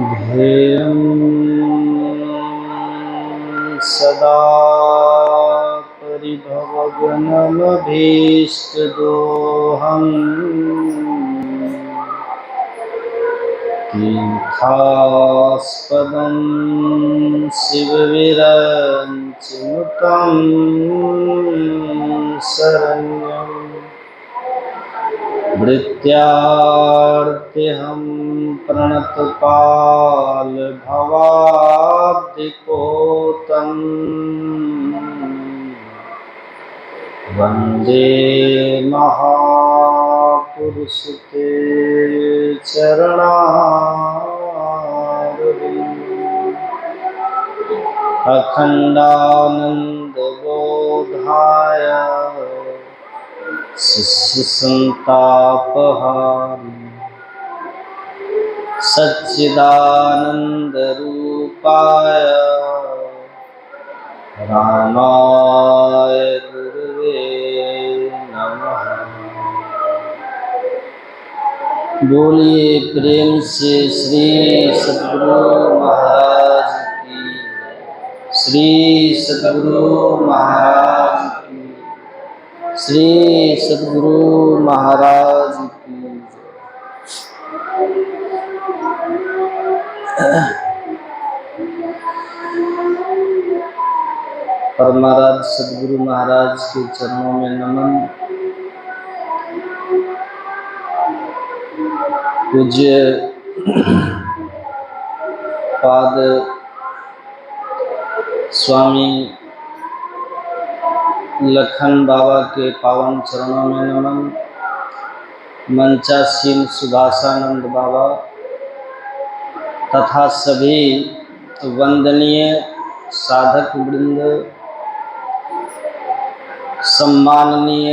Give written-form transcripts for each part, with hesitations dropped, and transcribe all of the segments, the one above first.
ध्येयं सदा परिभवग्नमभीष्टदोहम् तीर्थास्पदं शिवविरञ्चिनुतं शरण्यम् वृत्यार्तिहं प्रणतपालभवाब्धिपोतं वन्दे महापुरुषते चरणारविन्दम् अखण्डानन्दबोधाय शिष्यसन्तापहारिणे सच्चिदानन्दरूपाय रामाय गुरवे नमः। बोलिए प्रेम से श्री सद्गुरु महाराज की, श्री सद्गुरु महाराज की, श्री सद्गुरु महाराज की। परमाराध्य सद्गुरु महाराज के चरणों में नमन। पूज्य पाद स्वामी लखन बाबा के पावन चरणों में नमन। मंचासीन सुभाषानंद बाबा तथा सभी वंदनीय साधक वृंद, सम्माननीय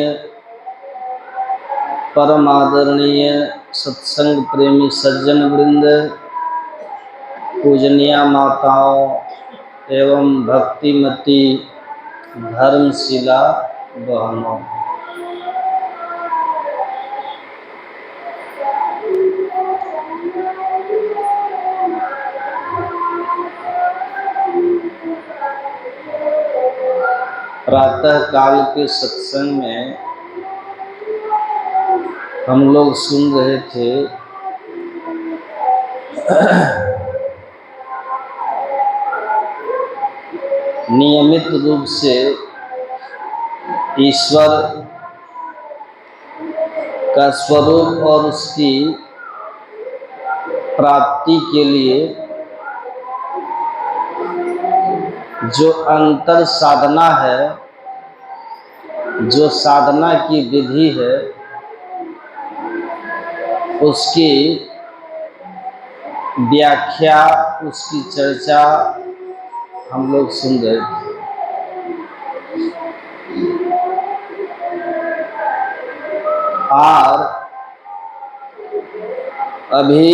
परम आदरणीय सत्संग प्रेमी सज्जन वृंद, पूजनीय माताओं एवं भक्तिमती धर्मशिला बहनों, प्रातः काल के सत्संग में हम लोग सुन रहे थे नियमित रूप से ईश्वर का स्वरूप और उसकी प्राप्ति के लिए जो अंतर साधना है, जो साधना की विधि है, उसकी व्याख्या, उसकी चर्चा हम लोग सुन रहे थे। और अभी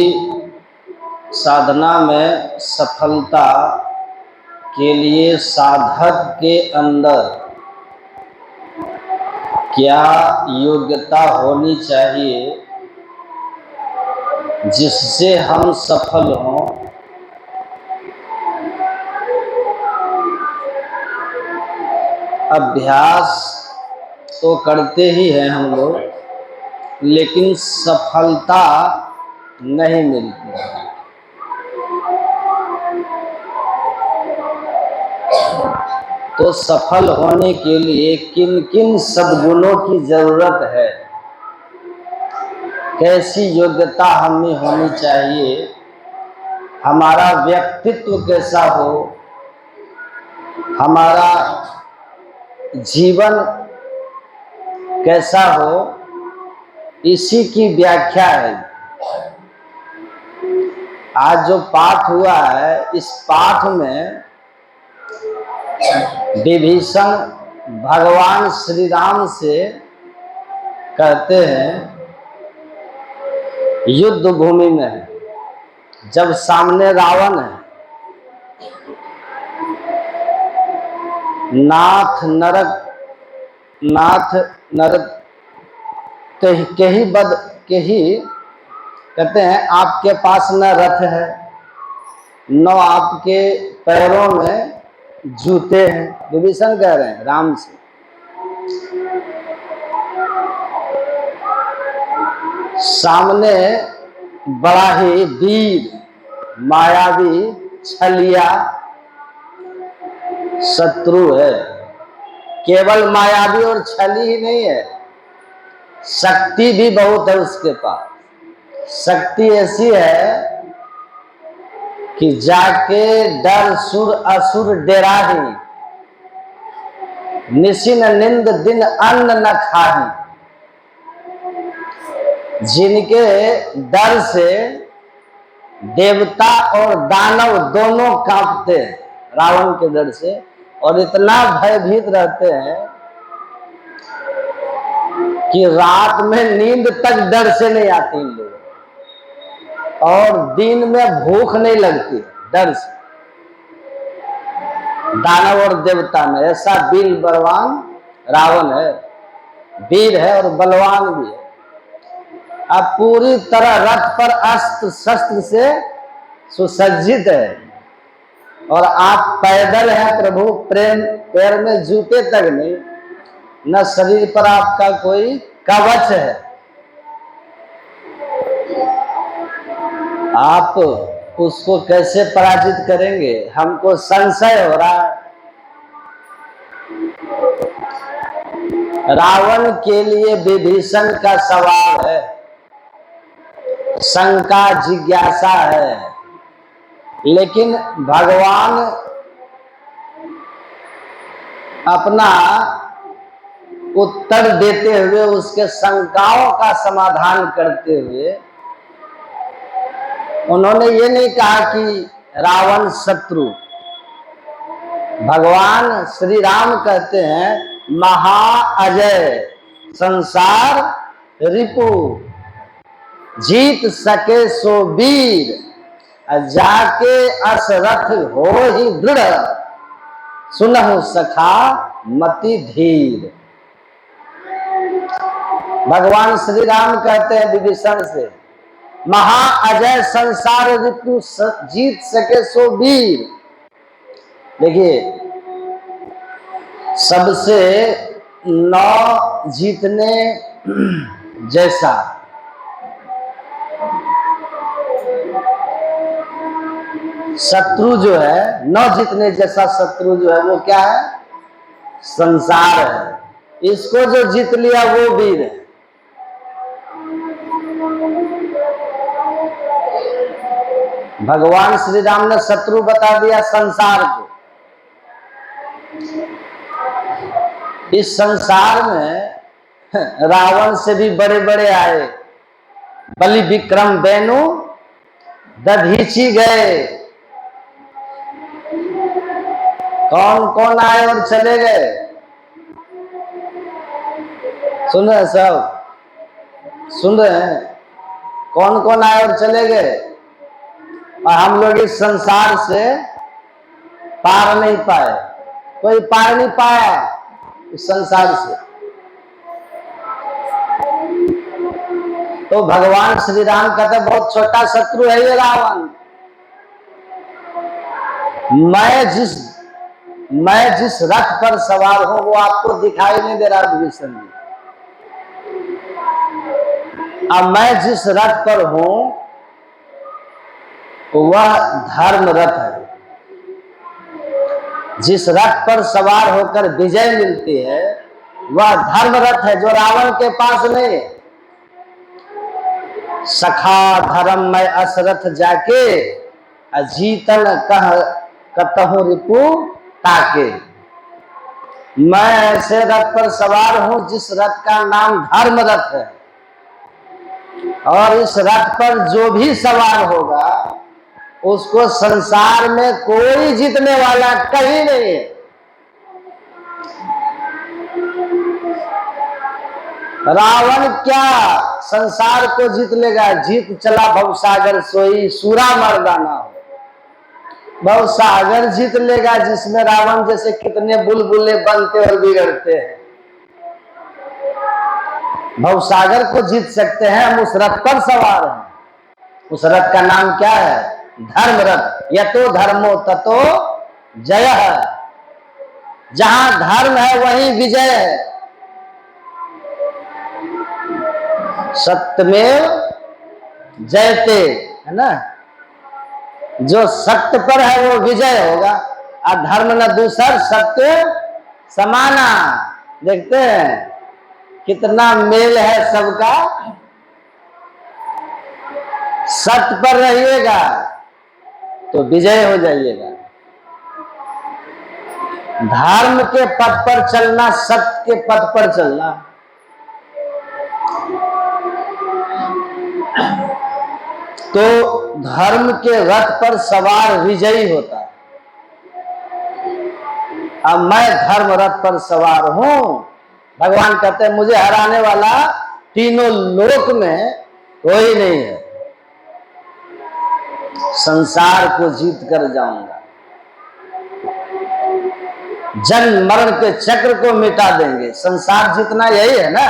साधना में सफलता के लिए साधक के अंदर क्या योग्यता होनी चाहिए जिससे हम सफल हों, अभ्यास तो करते ही हैं हम लोग, लेकिन सफलता नहीं मिलती। तो सफल होने के लिए किन किन सद्गुणों की जरूरत है, कैसी योग्यता हमें होनी चाहिए, हमारा व्यक्तित्व कैसा हो, हमारा जीवन कैसा हो, इसी की व्याख्या है। आज जो पाठ हुआ है, इस पाठ में विभीषण भगवान श्री राम से कहते हैं, युद्ध भूमि में है, जब सामने रावण है, नाथ नरक के ही कहते हैं, आपके पास न रथ है 9 आपके पैरों में जूते हैं। विभीषण कह रहे हैं राम से। सामने बड़ा ही वीर मायावी छलिया शत्रु है। केवल मायावी और छली ही नहीं है, शक्ति भी बहुत है उसके पास। शक्ति ऐसी है कि जाके डर सुर असुर डेरा ही, निशिन निंद दिन अन्न न खाही। जिनके डर से देवता और दानव दोनों कांपते हैं, रावण के डर से, और इतना भयभीत रहते हैं कि रात में नींद तक डर से नहीं आती इन लोगों, और दिन में भूख नहीं लगती डर से। दानव और देवता में ऐसा वीर बलवान रावण है, वीर है और बलवान भी है। अब पूरी तरह रथ पर अस्त्र शस्त्र से सुसज्जित है, और आप पैदल हैं प्रभु, प्रेम पैर में जूते तक नहीं, न शरीर पर आपका कोई कवच है। आप उसको कैसे पराजित करेंगे, हमको संशय हो रहा है। रावण के लिए विभीषण का सवाल है, शंका जिज्ञासा है, लेकिन भगवान अपना उत्तर देते हुए, उसके शंकाओं का समाधान करते हुए, उन्होंने ये नहीं कहा कि रावण शत्रु। भगवान श्री राम कहते हैं महाअजय संसार रिपु, जीत सके सो वीर, जाके असरथ हो ही दृढ़, सुनहु सखा मति धीर। भगवान श्री राम कहते हैं विभीषण से, महाअजय संसार रिपु, जीत सके सो वीर। देखिए, सबसे 9 जीतने जैसा शत्रु जो है, 9 जीतने जैसा शत्रु जो है वो क्या है? संसार है। इसको जो जीत लिया वो वीर है। भगवान श्री राम ने शत्रु बता दिया संसार को। इस संसार में रावण से भी बड़े बड़े आए, बलि विक्रम बेनु दधीची गए। कौन कौन आए और चले गए? सुन रहे सब, सुन रहे हैं? कौन कौन आए और चले गए? और हम लोग इस संसार से पार नहीं पाए, कोई पार नहीं पाया इस संसार से। तो भगवान श्री राम कहते बहुत छोटा शत्रु है ये रावण। मैं जिस रथ पर सवार हूं वो आपको दिखाई नहीं दे रहा विभीषण जी। अब मैं जिस रथ पर हूं वह धर्म रथ है। जिस रथ पर सवार होकर विजय मिलती है वह धर्म रथ है, जो रावण के पास नहीं। सखा धर्म में असरथ जाके, अजीतन कह कतहु रिपु ताके। मैं ऐसे रथ पर सवार हूं जिस रथ का नाम धर्म रथ है, और इस रथ पर जो भी सवार होगा उसको संसार में कोई जीतने वाला कहीं नहीं है। रावण क्या संसार को जीत लेगा? जीत चला भवसागर सोई, सूरा मर्दाना हो। भवसागर जीत लेगा जिसमें रावण जैसे कितने बुलबुले बनते और बिगड़ते हैं। भवसागर को जीत सकते हैं हम, उस रथ पर सवार हैं। उस रथ का नाम क्या है? धर्म रथ। यतो धर्मो ततो जयः। जहां धर्म है वहीं विजय है। सत्यमेव जयते, है ना। जो सत्य पर है वो विजय होगा। अधर्म न दूसर सत्य समाना। देखते हैं कितना मेल है सबका। सत्य पर रहिएगा तो विजय हो जाइएगा। धर्म के पथ पर चलना, सत्य के पथ पर चलना। तो धर्म के रथ पर सवार विजयी होता है। अब मैं धर्म रथ पर सवार हूं। भगवान कहते हैं मुझे हराने वाला तीनों लोक में कोई नहीं है। संसार को जीत कर जाऊंगा, जन्म मरण के चक्र को मिटा देंगे। संसार जीतना यही है ना।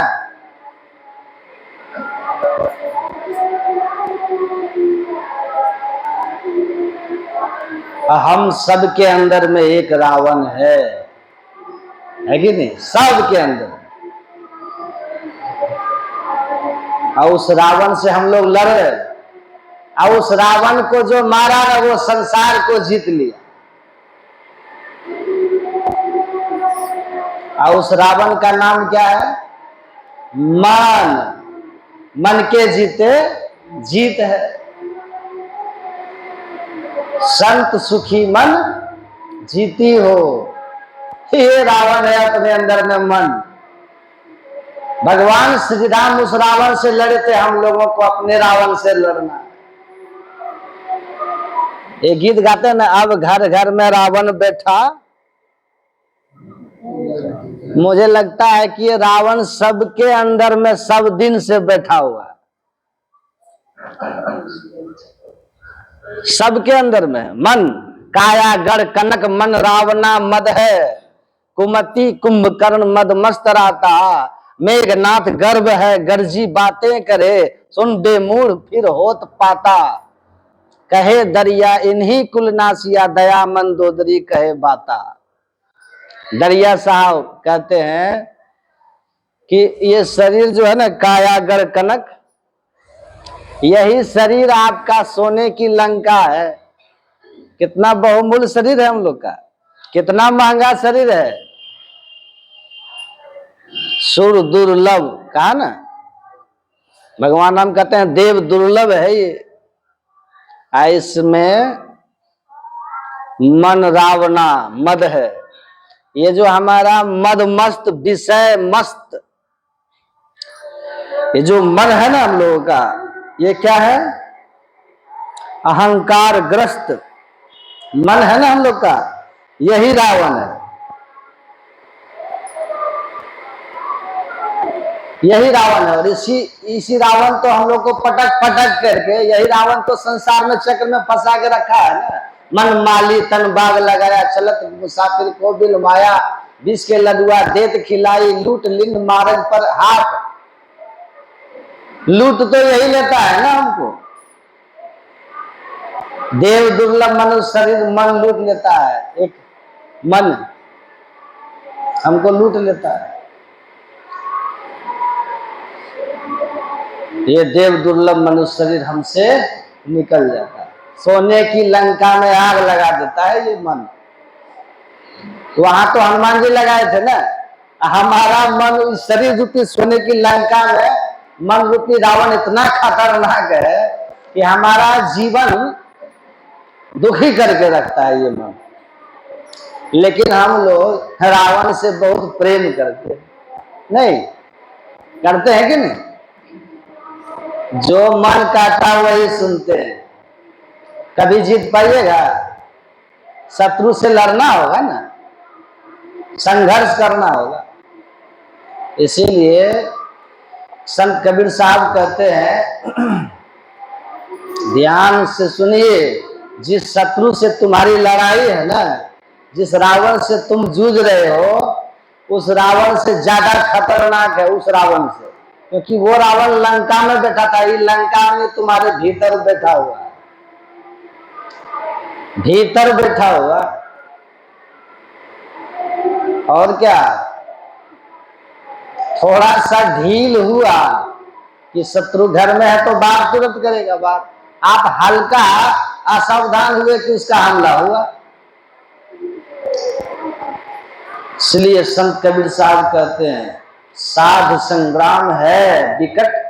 हम सबके अंदर में एक रावण है कि नहीं? सबके अंदर। और उस रावण से हम लोग लड़ रहे, और उस रावण को जो मारा ना वो संसार को जीत लिया। और उस रावण का नाम क्या है? मन। मन के जीते जीत है। संत सुखी मन जीती हो। ये रावण है अपने अंदर में मन। भगवान श्री राम उस रावण से लड़े थे, हम लोगों को अपने रावण से लड़ना। ये गीत गाते हैं ना, अब घर घर में रावण बैठा। मुझे लगता है कि ये रावण सबके अंदर में सब दिन से बैठा हुआ है। सबके अंदर में मन। काया गढ़ कनक मन रावना मद है, कुमति कुंभकर्ण मद मस्त रहता। मेघनाथ गर्भ है गर्जी बातें करे, सुन बेमूढ़ फिर होत पाता। कहे दरिया इन्हीं कुलनासिया, दया मंदोदरी कहे बाता। दरिया साहब कहते हैं कि ये शरीर जो है ना कायागर कनक, यही शरीर आपका सोने की लंका है। कितना बहुमूल्य शरीर है हम लोग का, कितना महंगा शरीर है। सुर दुर्लभ कहा ना, भगवान हम कहते हैं देव दुर्लभ है ये। इसमें मन रावणा मद है। ये जो हमारा मद मस्त विषय मस्त, ये जो मन है ना हम लोगों का, ये क्या है? अहंकार ग्रस्त मन है ना हम लोग का, यही रावण है। यही रावण है। और इसी रावण तो हम लोग को पटक पटक करके, यही रावण तो संसार में चक्र में फंसा के रखा है ना। मन माली तन बाग लगाया, चलत मुसाफिर को बिल माया, विष के लडुआ देत खिलाई, लूट लिंग मारग पर हाथ। लूट तो यही लेता है ना हमको। देव दुर्लभ मनुष्य शरीर मन लूट लेता है। एक मन हमको लूट लेता है। ये देव दुर्लभ मनुष्य शरीर हमसे निकल जाता है। सोने की लंका में आग लगा देता है ये मन। वहां तो हनुमान जी लगाए थे ना। हमारा मन इस शरीर रूपी सोने की लंका में, मन रूपी रावण इतना खतरनाक है कि हमारा जीवन दुखी करके रखता है ये मन। लेकिन हम लोग रावण से बहुत प्रेम करते नहीं करते हैं कि नहीं? जो मन कहता वही सुनते हैं। कभी जीत पाइएगा? शत्रु से लड़ना होगा ना, संघर्ष करना होगा। इसीलिए संत कबीर साहब कहते हैं, ध्यान से सुनिए, जिस शत्रु से तुम्हारी लड़ाई है ना, जिस रावण से तुम जूझ रहे हो, उस रावण से ज्यादा खतरनाक है उस रावण से। क्योंकि वो रावण लंका में बैठा था, ये लंका में तुम्हारे भीतर बैठा हुआ है। भीतर बैठा हुआ। और क्या, थोड़ा सा ढील हुआ कि शत्रु घर में है तो बात तुरंत करेगा बात। आप हल्का असावधान हुए कि उसका हमला हुआ। इसलिए संत कबीर साहब कहते हैं, साध संग्राम है विकट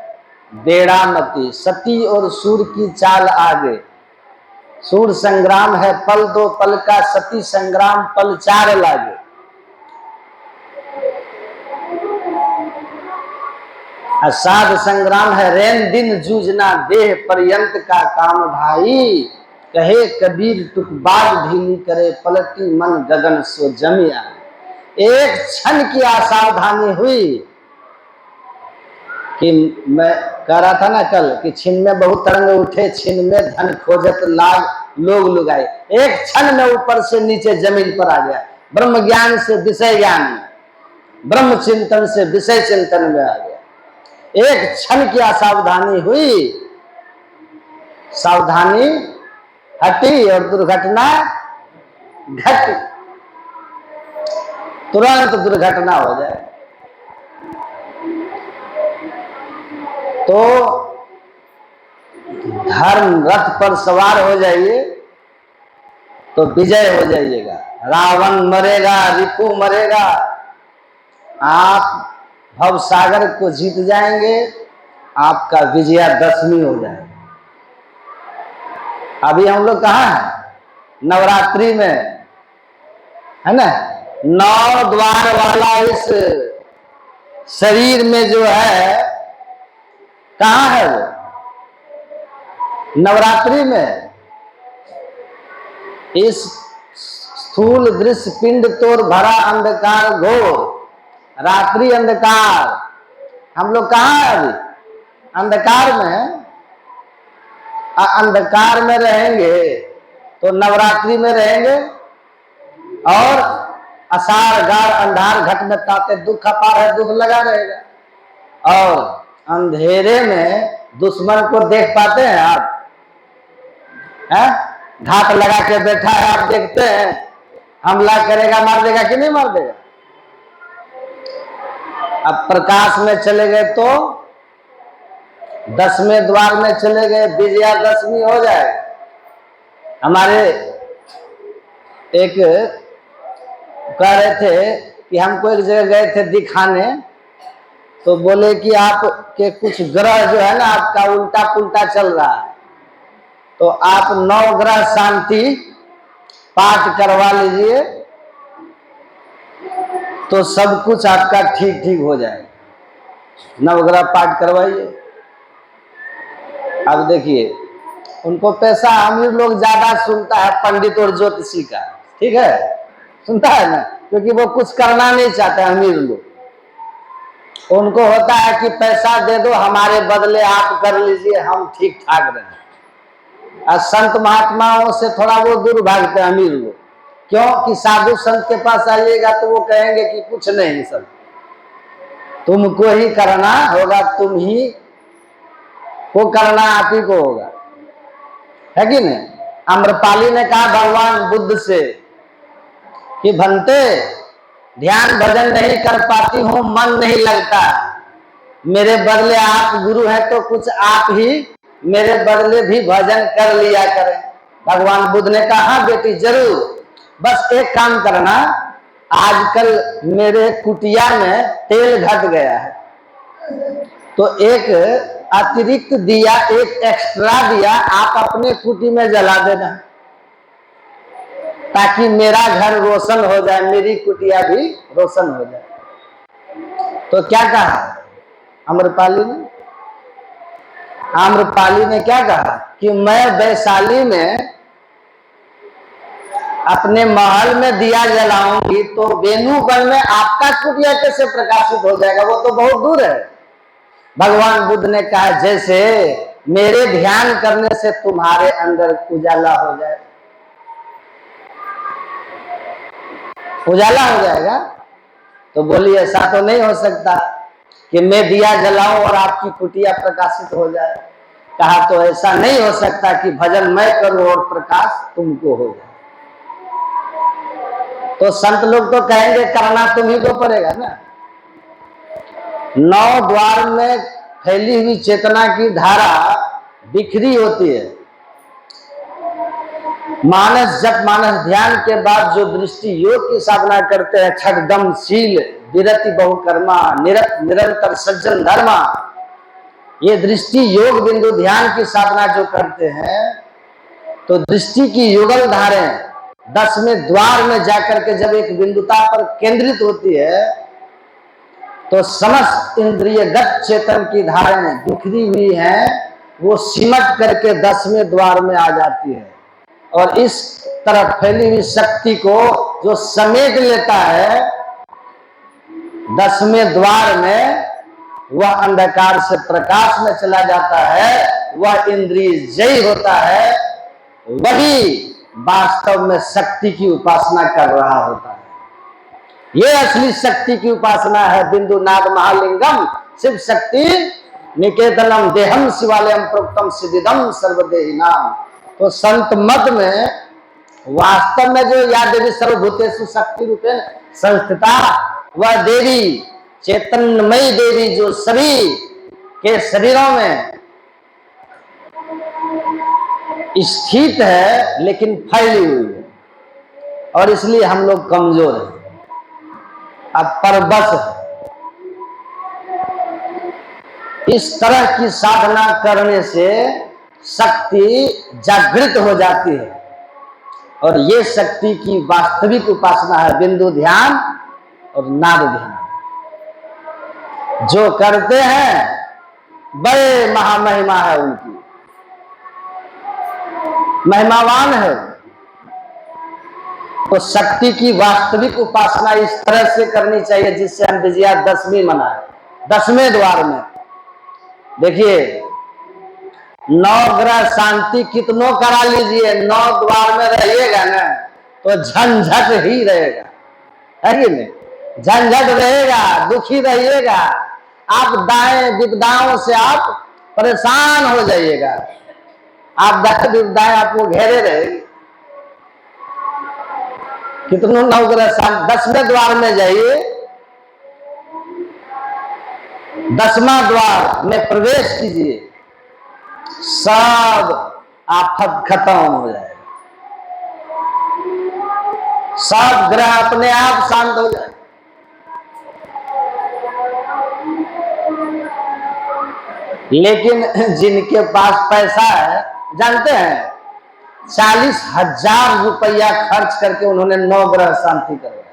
बेड़ामती, सती और सूर की चाल आगे। सूर संग्राम है पल दो पल का, सती संग्राम पल चार लागे। साध संग्राम है रैन दिन जूझना, देह पर्यंत का काम भाई। कहे कबीर तुक बाग ढीली करे, पलटी मन गगन सो जमिया। एक क्षण की असावधानी हुई कि मैं कह रहा था ना कल कि छिन में बहुत तरंग उठे, छिन में धन खोजत लाग लोग लुगाए। एक क्षण में ऊपर से नीचे जमीन पर आ गया। ब्रह्म ज्ञान से विषय ज्ञान में, ब्रह्म चिंतन से विषय चिंतन में आ गया। एक क्षण की असावधानी हुई, सावधानी हटी और दुर्घटना घटी। तुरंत दुर्घटना हो जाए। तो धर्म रथ पर सवार हो जाइए तो विजय हो जाइएगा। रावण मरेगा, रिपु मरेगा, आप भव सागर को जीत जाएंगे, आपका विजयादशमी हो जाएगा। अभी हम लोग कहाँ हैं? नवरात्रि में, है ना? 9 द्वार वाला इस शरीर में जो है, कहाँ है वो? नवरात्रि में। इस स्थूल दृश्य पिंड तोर भरा अंधकार घोर, रात्रि अंधकार। हम लोग कहाँ है अभी? अंधकार में। अंधकार में रहेंगे तो नवरात्रि में रहेंगे, और असार गार अंधार घट में ताते दुख अपार है, दुख लगा रहेगा। और अंधेरे में दुश्मन को देख पाते हैं आप? घात लगा के बैठा है, आप देखते हैं, हमला करेगा, मार देगा कि नहीं मार देगा? अब प्रकाश में चले गए तो 10वें द्वार में चले गए, विजयादशमी हो जाए। हमारे एक कह रहे थे कि हमको एक जगह गए थे दिखाने, तो बोले कि आप के कुछ ग्रह जो है ना आपका उल्टा पुल्टा चल रहा है, तो आप 9 ग्रह शांति पाठ करवा लीजिए तो सब कुछ आपका ठीक ठीक हो जाएगा। 9 ग्रह पाठ करवाइए। अब देखिए, उनको पैसा अमीर लोग ज्यादा सुनता है, पंडित और ज्योतिषी का, ठीक है, सुनता है ना, क्योंकि वो कुछ करना नहीं चाहते अमीर लोग। उनको होता है कि पैसा दे दो, हमारे बदले आप कर लीजिए, हम ठीक ठाक रहें। और संत महात्माओं से थोड़ा वो दूर भागते हैं अमीर लोग। क्यों? कि साधु संत के पास आइएगा तो वो कहेंगे कि कुछ नहीं, सब तुमको ही करना होगा, तुम ही को करना, आप ही को होगा, है कि नहीं? अम्रपाली ने कहा भगवान बुद्ध से कि भंते, ध्यान भजन नहीं कर पाती हूं, मन नहीं लगता, मेरे बदले आप गुरु हैं तो कुछ आप ही मेरे बदले भी भजन कर लिया करें। भगवान बुद्ध ने कहा हाँ बेटी जरूर, बस एक काम करना, आजकल मेरे कुटिया में तेल घट गया है, तो एक अतिरिक्त दिया, एक एक्स्ट्रा दिया आप अपने कुटी में जला देना, ताकि मेरा घर रोशन हो जाए, मेरी कुटिया भी रोशन हो जाए। तो क्या कहा अम्रपाली ने? आम्रपाली ने क्या कहा कि मैं वैशाली में अपने महल में दिया जलाऊंगी तो बेनूगढ़ में आपका कुटिया कैसे प्रकाशित हो जाएगा, वो तो बहुत दूर है। भगवान बुद्ध ने कहा जैसे मेरे ध्यान करने से तुम्हारे अंदर उजाला हो जाए, उजाला हो जाएगा। तो बोली ऐसा तो नहीं हो सकता कि मैं दिया जलाऊं और आपकी कुटिया प्रकाशित हो जाए। कहा तो ऐसा नहीं हो सकता कि भजन मैं करूं और प्रकाश तुमको हो जाए। तो संत लोग तो कहेंगे करना तुम्ही को पड़ेगा ना। 9 द्वार में फैली हुई चेतना की धारा बिखरी होती है। मानस जप मानस ध्यान के बाद जो दृष्टि योग की साधना करते हैं, छठदम शील विरति बहुकर्मा निरंतर सज्जन धर्मा, ये दृष्टि योग बिंदु ध्यान की साधना जो करते हैं, तो दृष्टि की युगल धारें 10वें द्वार में जाकर के जब एक बिंदुता पर केंद्रित होती है, तो समस्त इंद्रियगत चेतन की धारें बिखरी हुई हैं, वो सिमट करके 10वें द्वार में आ जाती है। और इस तरफ फैली हुई शक्ति को जो समेट लेता है 10वें द्वार में, वह अंधकार से प्रकाश में चला जाता है, वह इंद्रिय जय होता है, वही वास्तव में शक्ति की उपासना कर रहा होता है। ये असली शक्ति की उपासना है। बिंदु नाद महालिंगम शिव शक्ति निकेतनम देहम शिवालयम प्रोक्तम सिद्धिदम सर्वदेही नाम। तो संत मत में वास्तव में जो या देवी सर्वभूतेषु शक्ति रूपेण संस्थिता, वह देवी चैतन्यमयी देवी जो सभी के शरीरों में स्थित है लेकिन फैली हुई है, और इसलिए हम लोग कमजोर हैं, अब परबस है। इस तरह की साधना करने से शक्ति जागृत हो जाती है, और ये शक्ति की वास्तविक उपासना है बिंदु ध्यान और नाद ध्यान। जो करते हैं बड़े महामहिमा है, उनकी महिमावान है। तो शक्ति की वास्तविक उपासना इस तरह से करनी चाहिए जिससे हम विजयादशमी मनाएं 10वें द्वार में। देखिए 9 ग्रह शांति कितनों करा लीजिए, 9 द्वार में रहिएगा ना तो झंझट ही रहेगा, है कि नहीं? झंझट रहेगा, दुखी रहिएगा, आप दाएं विपदाओं से आप परेशान हो जाइएगा, आप दाएं विपदाएं आपको घेरे रहेगी। कितनों 9 ग्रह शांति 10वें द्वार में जाइए, 10वां द्वार में प्रवेश कीजिए, सब आफत खत्म हो जाएगा, सब ग्रह अपने आप शांत हो जाए। लेकिन जिनके पास पैसा है, जानते हैं 40,000 रुपया खर्च करके उन्होंने 9 ग्रह शांति करवाया,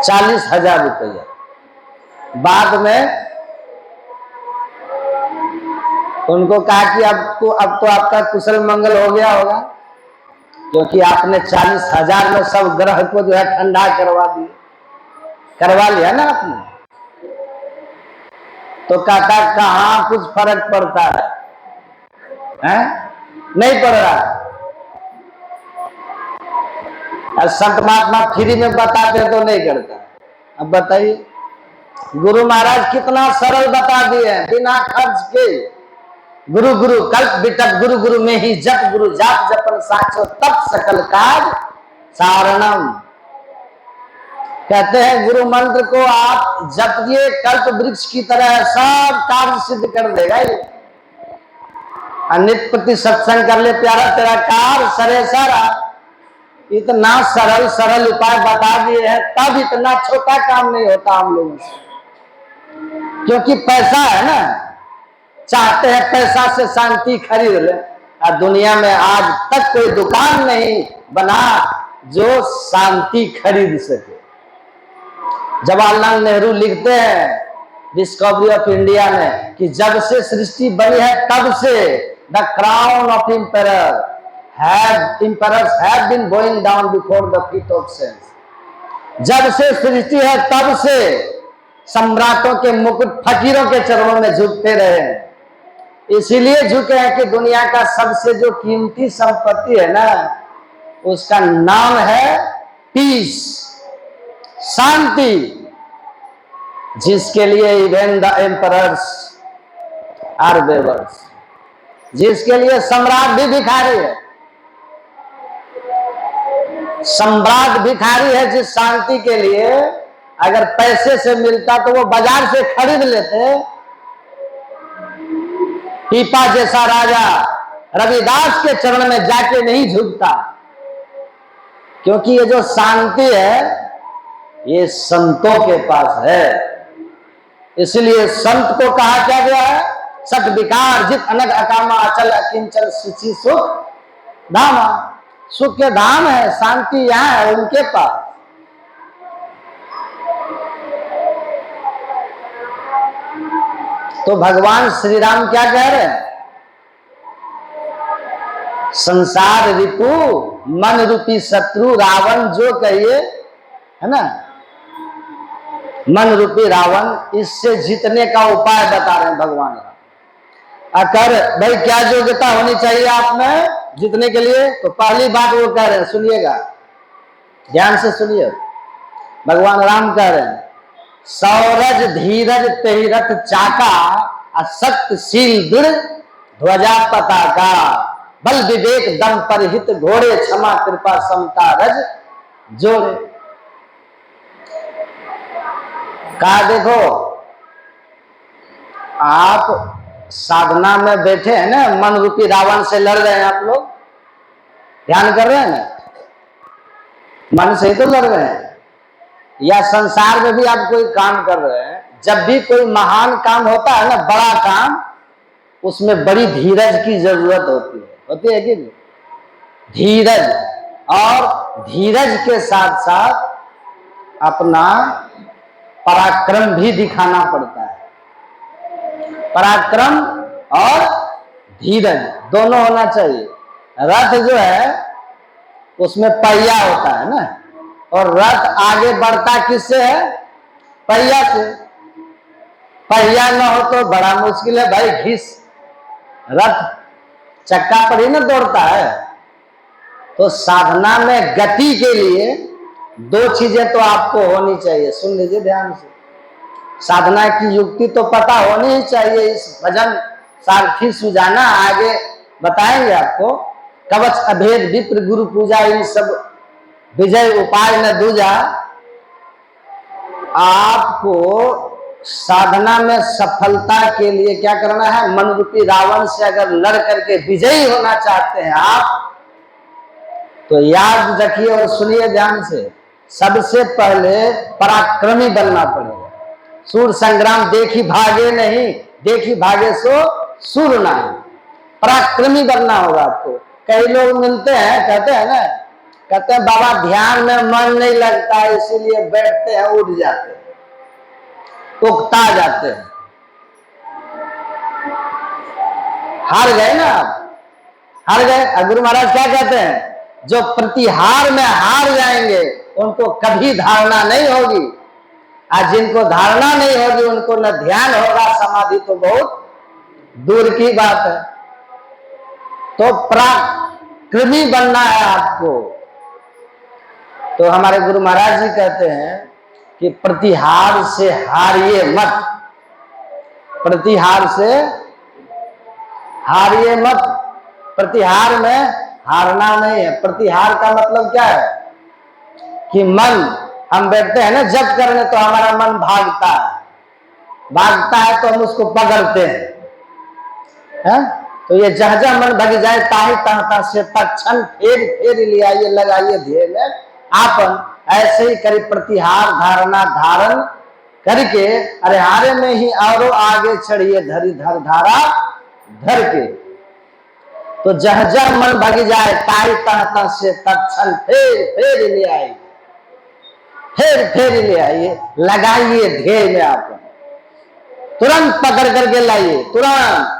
40,000 रुपया। बाद में उनको कहा कि अब तो आपका कुशल मंगल हो गया होगा, क्योंकि आपने 40,000 में सब ग्रह को जो है ठंडा करवा लिया ना आपने। तो कहता कहां कुछ फर्क पड़ता है? नहीं पड़ रहा। और संत महात्मा फ्री में बताते तो नहीं करता। अब बताइए, गुरु महाराज कितना सरल बता दिए बिना खर्च के। गुरु गुरु कल्प बिटप गुरु गुरु में ही जप, गुरु जाप जपन साचो तप सकल काज सारणम। कहते हैं गुरु मंत्र को आप जपिए, कल्प वृक्ष की तरह सब कार्य सिद्ध कर देगा ये। नित्य प्रति सत्संग कर ले प्यारा तेरा कार सरे सारा। इतना सरल सरल उपाय बता दिए हैं, तब इतना छोटा काम नहीं होता हम लोगों से, क्योंकि पैसा है ना, चाहते हैं पैसा से शांति खरीद ले। और दुनिया में आज तक कोई दुकान नहीं बना जो शांति खरीद सके। जवाहरलाल नेहरू लिखते हैं डिस्कवरी ऑफ इंडिया में कि जब से सृष्टि बनी है तब से the crown of emperors have been bowing down before the feet of saints। जब से सृष्टि है तब से सम्राटों के मुकुट फकीरों के चरणों में झुकते रहे हैं। इसीलिए झुके हैं कि दुनिया का सबसे जो कीमती संपत्ति है ना, उसका नाम है पीस, शांति, जिसके लिए इवन द एम्परर्स और बेबस, जिसके लिए सम्राट भी भिखारी है। सम्राट भिखारी है, जिस शांति के लिए अगर पैसे से मिलता तो वो बाजार से खरीद लेते। पीपा जैसा राजा रविदास के चरण में जाके नहीं झुकता, क्योंकि ये जो शांति है ये संतों के पास है। इसलिए संत को कहा क्या गया है, सत विकार जित अनग अकामा अचल अकिंचन सुचि सुख धामा। सुख के धाम है, शांति यहां है उनके पास। तो भगवान श्री राम क्या कह रहे हैं, संसार रिपु मन रूपी शत्रु रावण जो कहिए है ना, मन रूपी रावण, इससे जीतने का उपाय बता रहे हैं भगवान। अगर भाई क्या योग्यता होनी चाहिए आप में जीतने के लिए, तो पहली बात वो कह रहे हैं, सुनिएगा ध्यान से सुनिए। भगवान राम कह रहे हैं, सौरज धीरज तेरथ चाका असक्तशील दृढ़ ध्वजा पताका बल विवेक दम परहित घोड़े क्षमा कृपा समता रज जोड़े। कहा देखो आप साधना में बैठे हैं ना, मन रूपी रावण से लड़ रहे हैं आप लोग, ध्यान कर रहे हैं ना, मन से ही तो लड़ रहे हैं। या संसार में भी आप कोई काम कर रहे हैं, जब भी कोई महान काम होता है ना, बड़ा काम, उसमें बड़ी धीरज की जरूरत होती है कि नहीं? धीरज, और धीरज के साथ साथ अपना पराक्रम भी दिखाना पड़ता है। पराक्रम और धीरज दोनों होना चाहिए। रथ जो है उसमें पहिया होता है ना, और रथ आगे बढ़ता किससे है, पहिया से। पहिया न हो तो बड़ा मुश्किल है भाई, घिस रथ चक्का पर ही ना दौड़ता है। तो साधना में गति के लिए दो चीजें तो आपको होनी चाहिए, सुन लीजिए ध्यान से। साधना की युक्ति तो पता होनी ही चाहिए। इस भजन सारथी सुजाना आगे बताएंगे आपको। कवच अभेद विप्र गुरु पूजा इन सब विजय उपाय न दूजा। आपको साधना में सफलता के लिए क्या करना है, मन रूपी रावण से अगर लड़ करके विजयी होना चाहते हैं आप, तो याद रखिए और सुनिए ध्यान से, सबसे पहले पराक्रमी बनना पड़ेगा। सूर संग्राम देखी भागे नहीं, देखी भागे सो सूर नहीं। पराक्रमी बनना होगा आपको। कई लोग मिलते हैं, कहते हैं ना, कहते हैं बाबा ध्यान में मन नहीं लगता इसीलिए बैठते हैं, उठ जाते हैं, उकता जाते हैं। हार गए ना आप, हार गए। गुरु महाराज क्या कहते हैं, जो प्रतिहार में हार जाएंगे उनको कभी धारणा नहीं होगी, और जिनको धारणा नहीं होगी उनको न ध्यान होगा, समाधि तो बहुत दूर की बात है। तो पराक्रमी बनना है आपको। तो हमारे गुरु महाराज जी कहते हैं कि प्रतिहार से हारिए मत, प्रतिहार से हारिए मत। प्रतिहार में हारना नहीं है। प्रतिहार का मतलब क्या है कि मन, हम बैठते हैं ना जप करने, तो हमारा मन भागता है, भागता है तो हम उसको पकड़ते हैं। तो ये जहाँ मन भग जाए ताही तहता से तक्षण फेर फेर लिया, ये लगाइए ध्येय में आपन। ऐसे ही करी प्रतिहार धारणा धारण करके, अरे हारे में ही और आगे चढ़िए धरी धर धारा धर के। तो जह मन भग जाए ताही तहता से तक्षण फेर फेर ले आई, फेर फेर ले आइए, लगाइए ध्येय में आप, तुरंत पकड़ करके लाइए, तुरंत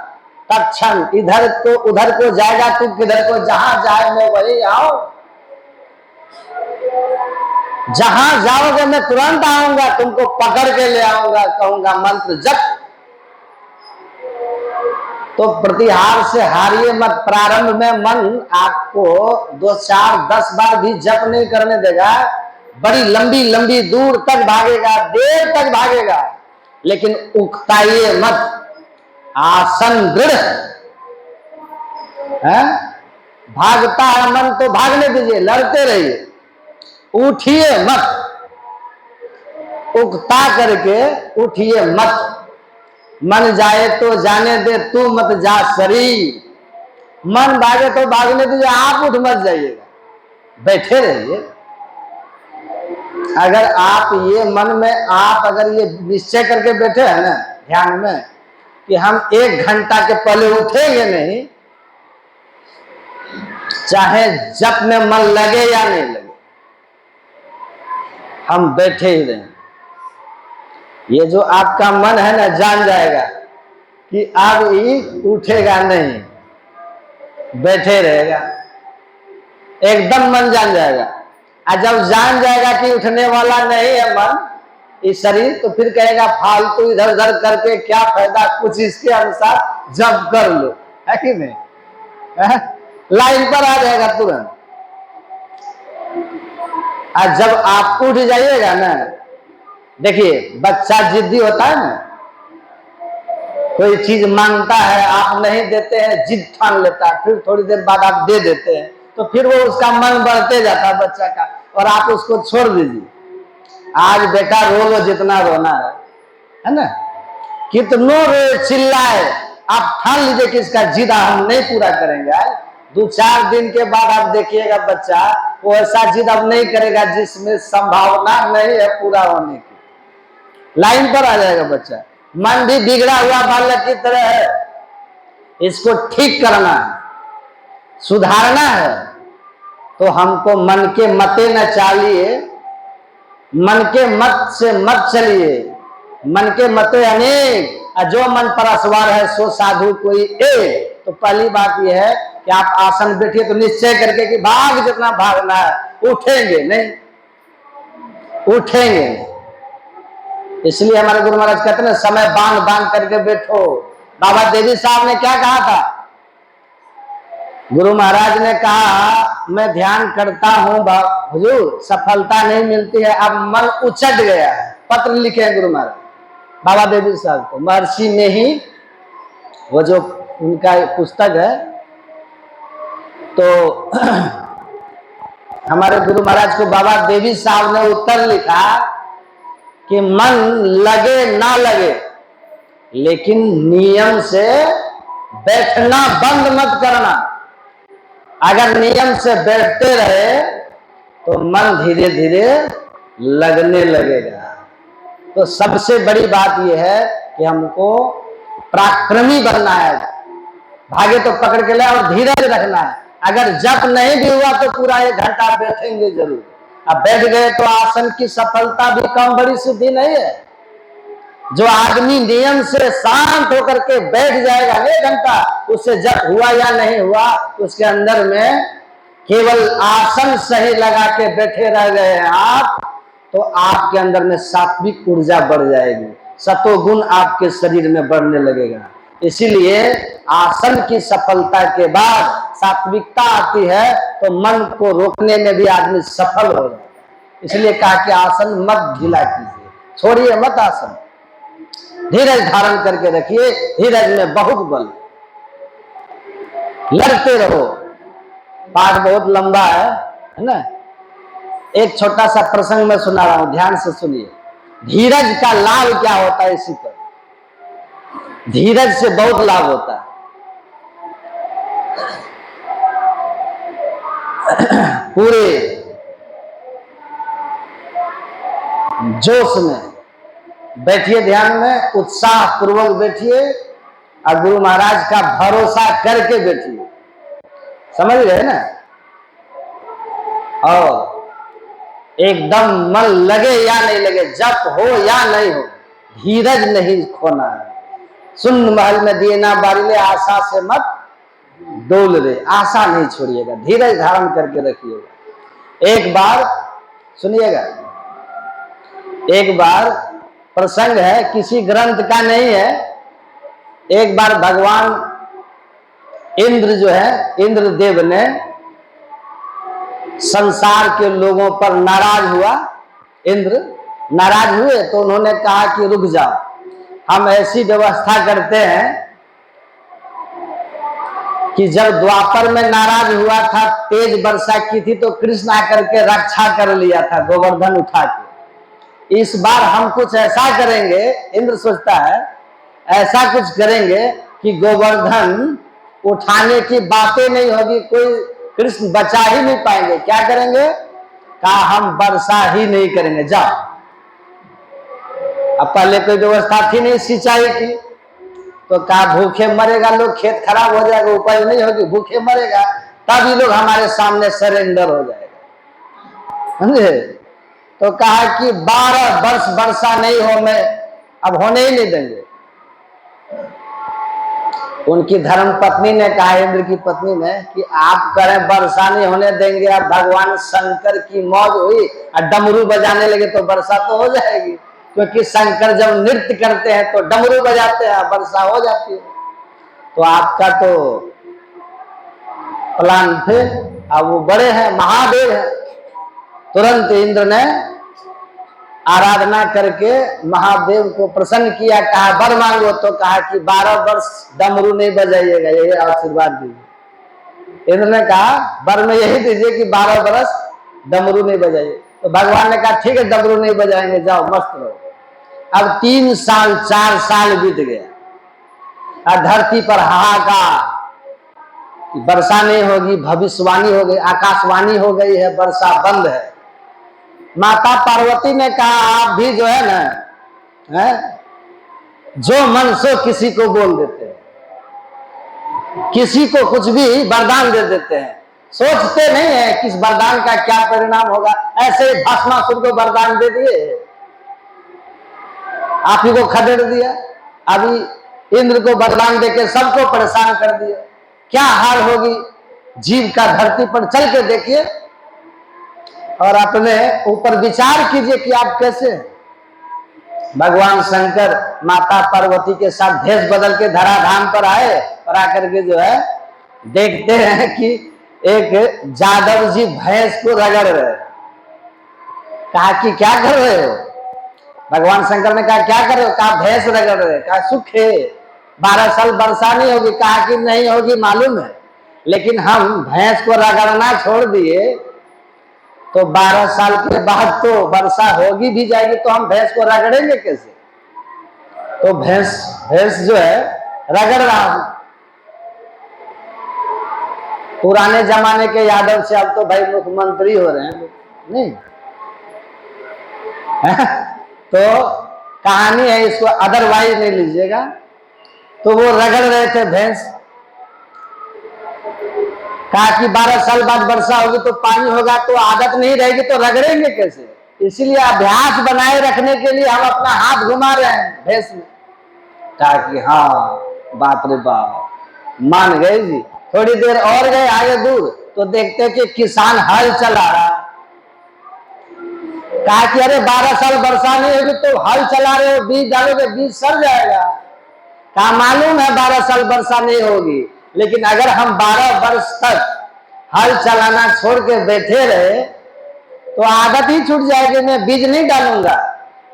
तत्क्षण। इधर को उधर को जाएगा तू, किधर को जहां जाए मैं वही आओ। जहां जाओगे मैं तुरंत आऊंगा, तुमको पकड़ के ले आऊंगा, कहूंगा मंत्र जप। तो प्रतिहार से हारिए मत। प्रारंभ में मन आपको 2, 4, 10 बार भी जप नहीं करने देगा, बड़ी लंबी लंबी दूर तक भागेगा, देर तक भागेगा, लेकिन उकताइए मत। आसन दृढ़ है। भागता है मन तो भागने दीजिए, लड़ते रहिए, उठिए मत, उकता करके उठिए मत। मन जाए तो जाने दे, तू मत जा शरीर। मन भागे तो भागने दीजिए, आप उठ मत जाइएगा, बैठे रहिए। अगर आप ये मन में आप अगर ये निश्चय करके बैठे हैं ना ध्यान में कि हम 1 घंटा के पहले उठेंगे नहीं, चाहे जप में मन लगे या नहीं लगे, हम बैठे ही रहें। ये जो आपका मन है ना जान जाएगा कि अब ये उठेगा नहीं, बैठे रहेगा, एकदम मन जान जाएगा। और जब जान जाएगा कि उठने वाला नहीं है मन, इस शरीर, तो फिर कहेगा फालतू इधर उधर करके क्या फायदा, कुछ इसके अनुसार जब कर लो, है कि नहीं? है? लाइन पर आ जाएगा तुरंत। और जब आप उठ जाइएगा ना, देखिए बच्चा जिद्दी होता है ना, कोई चीज मांगता है, आप नहीं देते हैं, जिद ठान लेता है, फिर थोड़ी देर बाद आप दे देते हैं, तो फिर वो उसका मन बढ़ते जाता है बच्चा का, और आप उसको छोड़ दीजिए। आज बेटा रो लो जितना रोना है ना, कितनों रो चिल्लाए, आप ठान लीजिए कि इसका जिद हम नहीं पूरा करेंगे। आज 2-4 दिन के बाद आप देखिएगा बच्चा वो ऐसा जिद अब नहीं करेगा जिसमें संभावना नहीं है पूरा होने की। लाइन पर आ जाएगा बच्चा। मन भी बिगड़ा हुआ बालक की तरह है, इसको ठीक करना है, सुधारना है, तो हमको मन के मते न चालिए, मन के मत से मत चलिए, मन के मते अनेक, जो मन पर असवार है सो साधु कोई एक। तो पहली बात यह है कि आप आसन बैठिए तो निश्चय करके कि भाग जितना भागना है, उठेंगे नहीं, उठेंगे। इसलिए हमारे गुरु महाराज कहते हैं समय बांध बांध करके बैठो। बाबा देवी साहब ने क्या कहा था? गुरु महाराज ने कहा मैं ध्यान करता हूं हुजूर, सफलता नहीं मिलती है, अब मन उचट गया है। पत्र लिखे हैं गुरु महाराज बाबा देवी साहब को, महर्षि में ही वो जो उनका पुस्तक है। तो हमारे गुरु महाराज को बाबा देवी साहब ने उत्तर लिखा कि मन लगे ना लगे, लेकिन नियम से बैठना बंद मत करना। अगर नियम से बैठते रहे तो मन धीरे धीरे लगने लगेगा। तो सबसे बड़ी बात यह है कि हमको पराक्रमी बनना है, भागे तो पकड़ के ले और धीरज रखना है। अगर जप नहीं भी हुआ तो पूरा 1 घंटा बैठेंगे जरूर। अब बैठ गए तो आसन की सफलता भी कम बड़ी सिद्धि नहीं है। जो आदमी नियम से शांत होकर के बैठ जाएगा 1 घंटा, उससे जप हुआ या नहीं हुआ, उसके अंदर में केवल आसन सही लगा के बैठे रह गए हैं आप, तो आपके अंदर में सात्विक ऊर्जा बढ़ जाएगी, सतोगुण आपके शरीर में बढ़ने लगेगा। इसीलिए आसन की सफलता के बाद सात्विकता आती है तो मन को रोकने में भी आदमी सफल हो जाता है। इसलिए कहा कि आसन मत ढीला कीजिए, छोड़िए मत आसन, धीरज धारण करके रखिए। धीरज में बहुत बल, लड़ते रहो। पाठ बहुत लंबा है ना। एक छोटा सा प्रसंग मैं सुना रहा हूं, ध्यान से सुनिए। धीरज का लाभ क्या होता है, इसी पर धीरज से बहुत लाभ होता है। पूरे जोश में बैठिए, ध्यान में उत्साह पूर्वक बैठिए और गुरु महाराज का भरोसा करके बैठिए, समझ रहे ना। और एकदम मन लगे या नहीं लगे, जप हो या नहीं हो, धीरज नहीं खोना है। सुन महल में दिए ना बारिले, आशा से मत डोल रे, आशा नहीं छोड़िएगा, धीरज धारण करके रखिएगा। एक बार सुनिएगा, एक बार प्रसंग है, किसी ग्रंथ का नहीं है। एक बार भगवान इंद्र जो है, इंद्रदेव ने संसार के लोगों पर नाराज हुआ। इंद्र नाराज हुए तो उन्होंने कहा कि रुक जाओ, हम ऐसी व्यवस्था करते हैं कि जब द्वापर में नाराज हुआ था, तेज वर्षा की थी, तो कृष्ण आकर के रक्षा कर लिया था गोवर्धन उठा के। इस बार हम कुछ ऐसा करेंगे, इंद्र सोचता है ऐसा कुछ करेंगे कि गोवर्धन उठाने की बातें नहीं होगी, कोई कृष्ण बचा ही नहीं पाएंगे। क्या करेंगे? कहा हम वर्षा ही नहीं करेंगे, जाओ। अब पहले कोई व्यवस्था थी नहीं सिंचाई की, तो कहा भूखे मरेगा लोग, खेत खराब हो जाएगा, उपज नहीं होगी, भूखे मरेगा, तब ये लोग हमारे सामने सरेंडर हो जाएगा, समझे? तो कहा कि 12 वर्ष वर्षा नहीं हो, मैं अब होने ही नहीं देंगे। उनकी धर्म पत्नी ने कहा, इंद्र की पत्नी ने, कि आप करें वर्षा नहीं होने देंगे। अब भगवान शंकर की मौज हुई और डमरू बजाने लगे तो वर्षा तो हो जाएगी, क्योंकि शंकर जब नृत्य करते हैं तो डमरू बजाते हैं, वर्षा हो जाती है। तो आपका तो प्लान थे, अब वो बड़े हैं, महादेव हैं। तुरंत इंद्र ने आराधना करके महादेव को प्रसन्न किया, कहा वर मांगो, तो कहा कि 12 वर्ष डमरू नहीं बजाइएगा, यही आशीर्वाद दीजिए। इंद्र ने कहा वर में यही दीजिए कि 12 वर्ष डमरू नहीं बजाइए। तो भगवान ने कहा ठीक है, डमरू नहीं बजाएंगे, जाओ मस्त रहो। अब 3 साल 4 साल बीत गया और धरती पर हाहाकार, वर्षा नहीं होगी, भविष्यवाणी हो गई, आकाशवाणी हो गई है, वर्षा बंद है। माता पार्वती ने कहा आप भी जो है ना, जो मन सो किसी को बोल देते हैं, किसी को कुछ भी वरदान दे देते हैं, सोचते नहीं है कि इस वरदान का क्या परिणाम होगा। ऐसे भस्मासुर को वरदान दे दिए, आप ही को खदेड़ दिया। अभी इंद्र को वरदान देके सबको परेशान कर दिया। क्या हाल होगी जीव का, धरती पर चल के देखिए और अपने ऊपर विचार कीजिए कि आप कैसे। भगवान शंकर माता पार्वती के साथ भेष बदल के धराधाम पर आए और आकर के जो है देखते हैं कि एक जादव जी भैंस को रगड़ रहे। कहा कि क्या कर रहे हो? भगवान शंकर ने कहा क्या कर रहे हो? कहा भैंस रगड़ रहे। कहा सुख है, 12 साल वर्षा नहीं होगी। कहा कि नहीं होगी मालूम है, लेकिन हम भैंस को रगड़ना छोड़ दिए तो 12 साल के बाद तो वर्षा होगी भी जाएगी, तो हम भैंस को रगड़ेंगे कैसे? तो भैंस जो है रगड़ रहा हूं। पुराने जमाने के यादव से अब तो भाई मुख्यमंत्री हो रहे हैं, नहीं तो कहानी है, इसको अदरवाइज नहीं लीजिएगा। तो वो रगड़ रहे थे भैंस। कहा कि 12 साल बाद वर्षा होगी तो पानी होगा, तो आदत नहीं रहेगी तो रगड़ेंगे कैसे? इसीलिए अभ्यास बनाए रखने के लिए हम अपना हाथ घुमा रहे हैं भैंस में। कहा कि हाँ बाप रे बाप, मान गए जी। थोड़ी देर और गए आगे दूर तो देखते कि किसान हल चला रहा। कहा कि अरे 12 साल वर्षा नहीं होगी तो हल चला रहे हो, बीज डालोगे बीज सड़ जाएगा। कहा मालूम है 12 साल वर्षा नहीं होगी, लेकिन अगर हम 12 वर्ष तक हल चलाना छोड़ के बैठे रहे तो आदत ही छूट जाएगी। मैं बीज नहीं डालूंगा,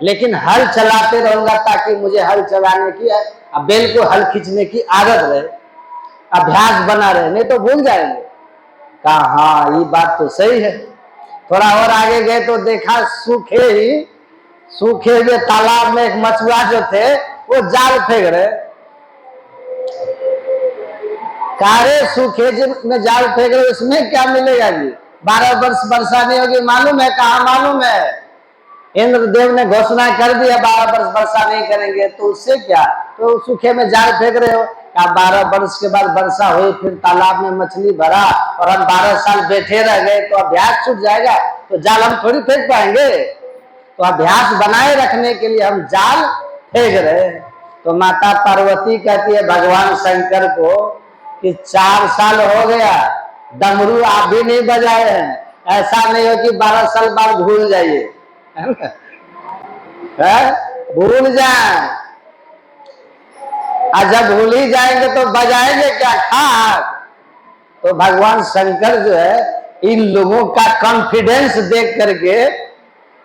लेकिन हल चलाते रहूंगा ताकि मुझे हल चलाने की, बैल को हल खींचने की आदत रहे, अभ्यास बना रहे, नहीं तो भूल जाएंगे। कहा हाँ ये बात तो सही है। थोड़ा और आगे गए तो देखा सूखे हुए तालाब में एक मछुआ जो थे वो जाल फेंक रहे। कारे सूखे में जाल फेंक रहे, उसमें क्या मिलेगा जी? 12 वर्ष वर्षा नहीं होगी मालूम है? कहा मालूम है, इंद्रदेव ने घोषणा कर दिया 12 वर्ष वर्षा नहीं करेंगे, तो उससे क्या? तो सूखे में जाल फेंक रहे हो। कहा 12 वर्ष के बाद वर्षा हुई, फिर तालाब में मछली भरा और हम 12 साल बैठे रह गए तो अभ्यास छूट जाएगा, तो जाल हम थोड़ी फेंक पाएंगे। तो अभ्यास बनाए रखने के लिए हम जाल फेंक रहे। तो माता पार्वती कहती है भगवान शंकर को कि 4 साल हो गया, डमरू आप भी नहीं बजाए हैं, ऐसा नहीं हो कि 12 साल बाद भूल जाइए, भूल जाए। और जब भूल ही जाएंगे तो बजाएंगे क्या खाक? तो भगवान शंकर जो है इन लोगों का कॉन्फिडेंस देख करके,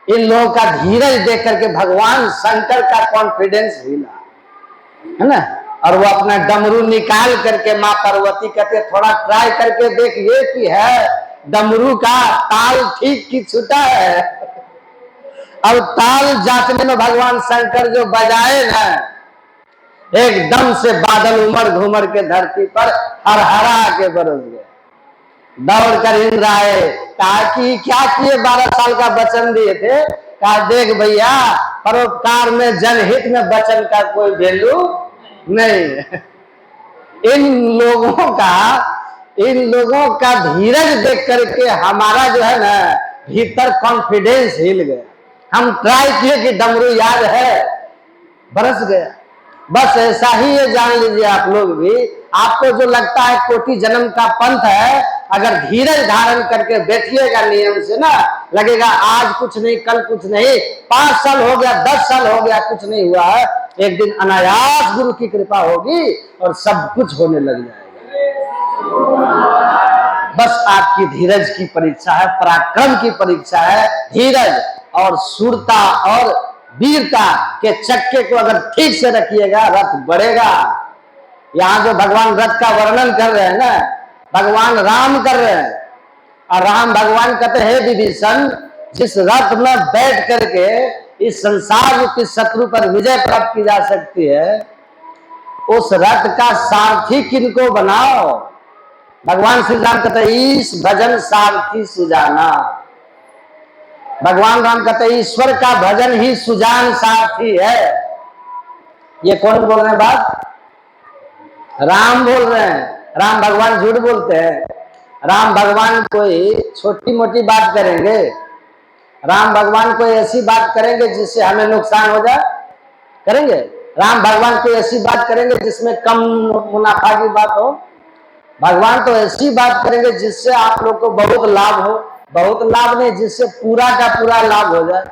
इन लोगों का धीरज देख करके भगवान शंकर का कॉन्फिडेंस हिला, है ना। और वो अपना डमरू निकाल करके माँ पार्वती कहते थोड़ा ट्राई करके देखिए कि है डमरू का ताल ठीक की छूटा है। अब ताल जांचने में भगवान शंकर जो बजाए ना, एकदम से बादल उमड़ घूमड़ के धरती पर हर हरा के बरस गए। दौड़ कर इंद्र आए, कहा कि क्या किए 12 साल का वचन दिए थे। कहा देख भैया, परोपकार में जनहित में वचन का कोई वैल्यू नहीं। इन लोगों का धीरज देख करके हमारा जो है ना भीतर कॉन्फिडेंस हिल गया। हम ट्राई किए कि डमरू याद है, बरस गया। बस ऐसा ही ये जान लीजिए आप लोग भी, आपको जो लगता है कोटि जन्म का पंथ है, अगर धीरज धारण करके बैठिएगा नियम से ना, लगेगा आज कुछ नहीं कल कुछ नहीं, 5 साल हो गया 10 साल हो गया कुछ नहीं हुआ है, एक दिन अनायास गुरु की कृपा होगी और सब कुछ होने लग जाएगा। बस आपकी धीरज की परीक्षा है, पराक्रम की परीक्षा है। धीरज और शूरता और वीरता के चक्के को अगर ठीक से रखिएगा, रथ बढ़ेगा। यहाँ जो भगवान रथ का वर्णन कर रहे हैं ना, भगवान राम कर रहे हैं, और राम भगवान कहते हैं विभीषण, जिस रथ में बैठ करके इस संसार रूपी शत्रु पर विजय प्राप्त की जा सकती है, उस रथ का सारथी किनको बनाओ। भगवान श्री राम कहते हैं ईश भजन सारथी सुजाना। भगवान राम कहते हैं ईश्वर का भजन ही सुजान सारथी है। ये कौन बोल रहे हैं बात? राम बोल रहे हैं। राम भगवान झूठ बोलते हैं? राम भगवान कोई छोटी मोटी बात करेंगे? राम भगवान कोई ऐसी बात करेंगे जिससे हमें नुकसान हो जाए? करेंगे? राम भगवान कोई ऐसी बात करेंगे जिसमें कम मुनाफा की बात हो? भगवान तो ऐसी बात करेंगे जिससे आप लोग को बहुत लाभ हो। बहुत लाभ नहीं, जिससे पूरा का पूरा लाभ हो जाए।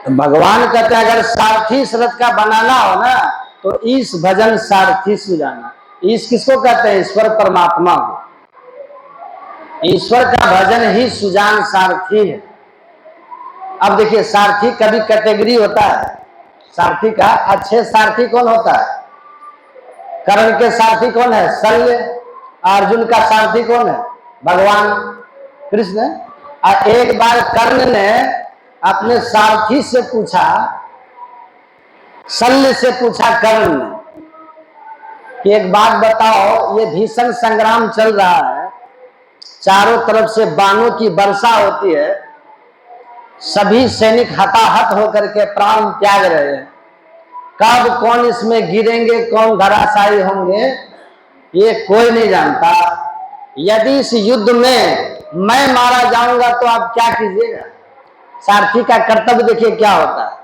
तो भगवान कहते हैं अगर सारथी रथ का बनाना हो ना, तो ईश भजन सारथी सुजाना। ईश किसको कहते हैं? ईश्वर परमात्मा को। ईश्वर का भजन ही सुजान सारथी है। अब देखिए, सारथी कभी कैटेगरी होता है सारथी का। अच्छे सारथी कौन होता है? कर्ण के सारथी कौन है? शल्य। अर्जुन का सारथी कौन है? भगवान कृष्ण। और एक बार कर्ण ने अपने सारथी से पूछा, शल्य से पूछा कर्ण ने कि एक बात बताओ, ये भीषण संग्राम चल रहा है, चारों तरफ से बाणों की वर्षा होती है, सभी सैनिक हताहत होकर के प्राण त्याग रहे हैं, कब कौन इसमें गिरेंगे, कौन धराशायी होंगे, ये कोई नहीं जानता। यदि इस युद्ध में मैं मारा जाऊंगा तो आप क्या कीजिएगा? सारथी का कर्तव्य देखिए क्या होता है।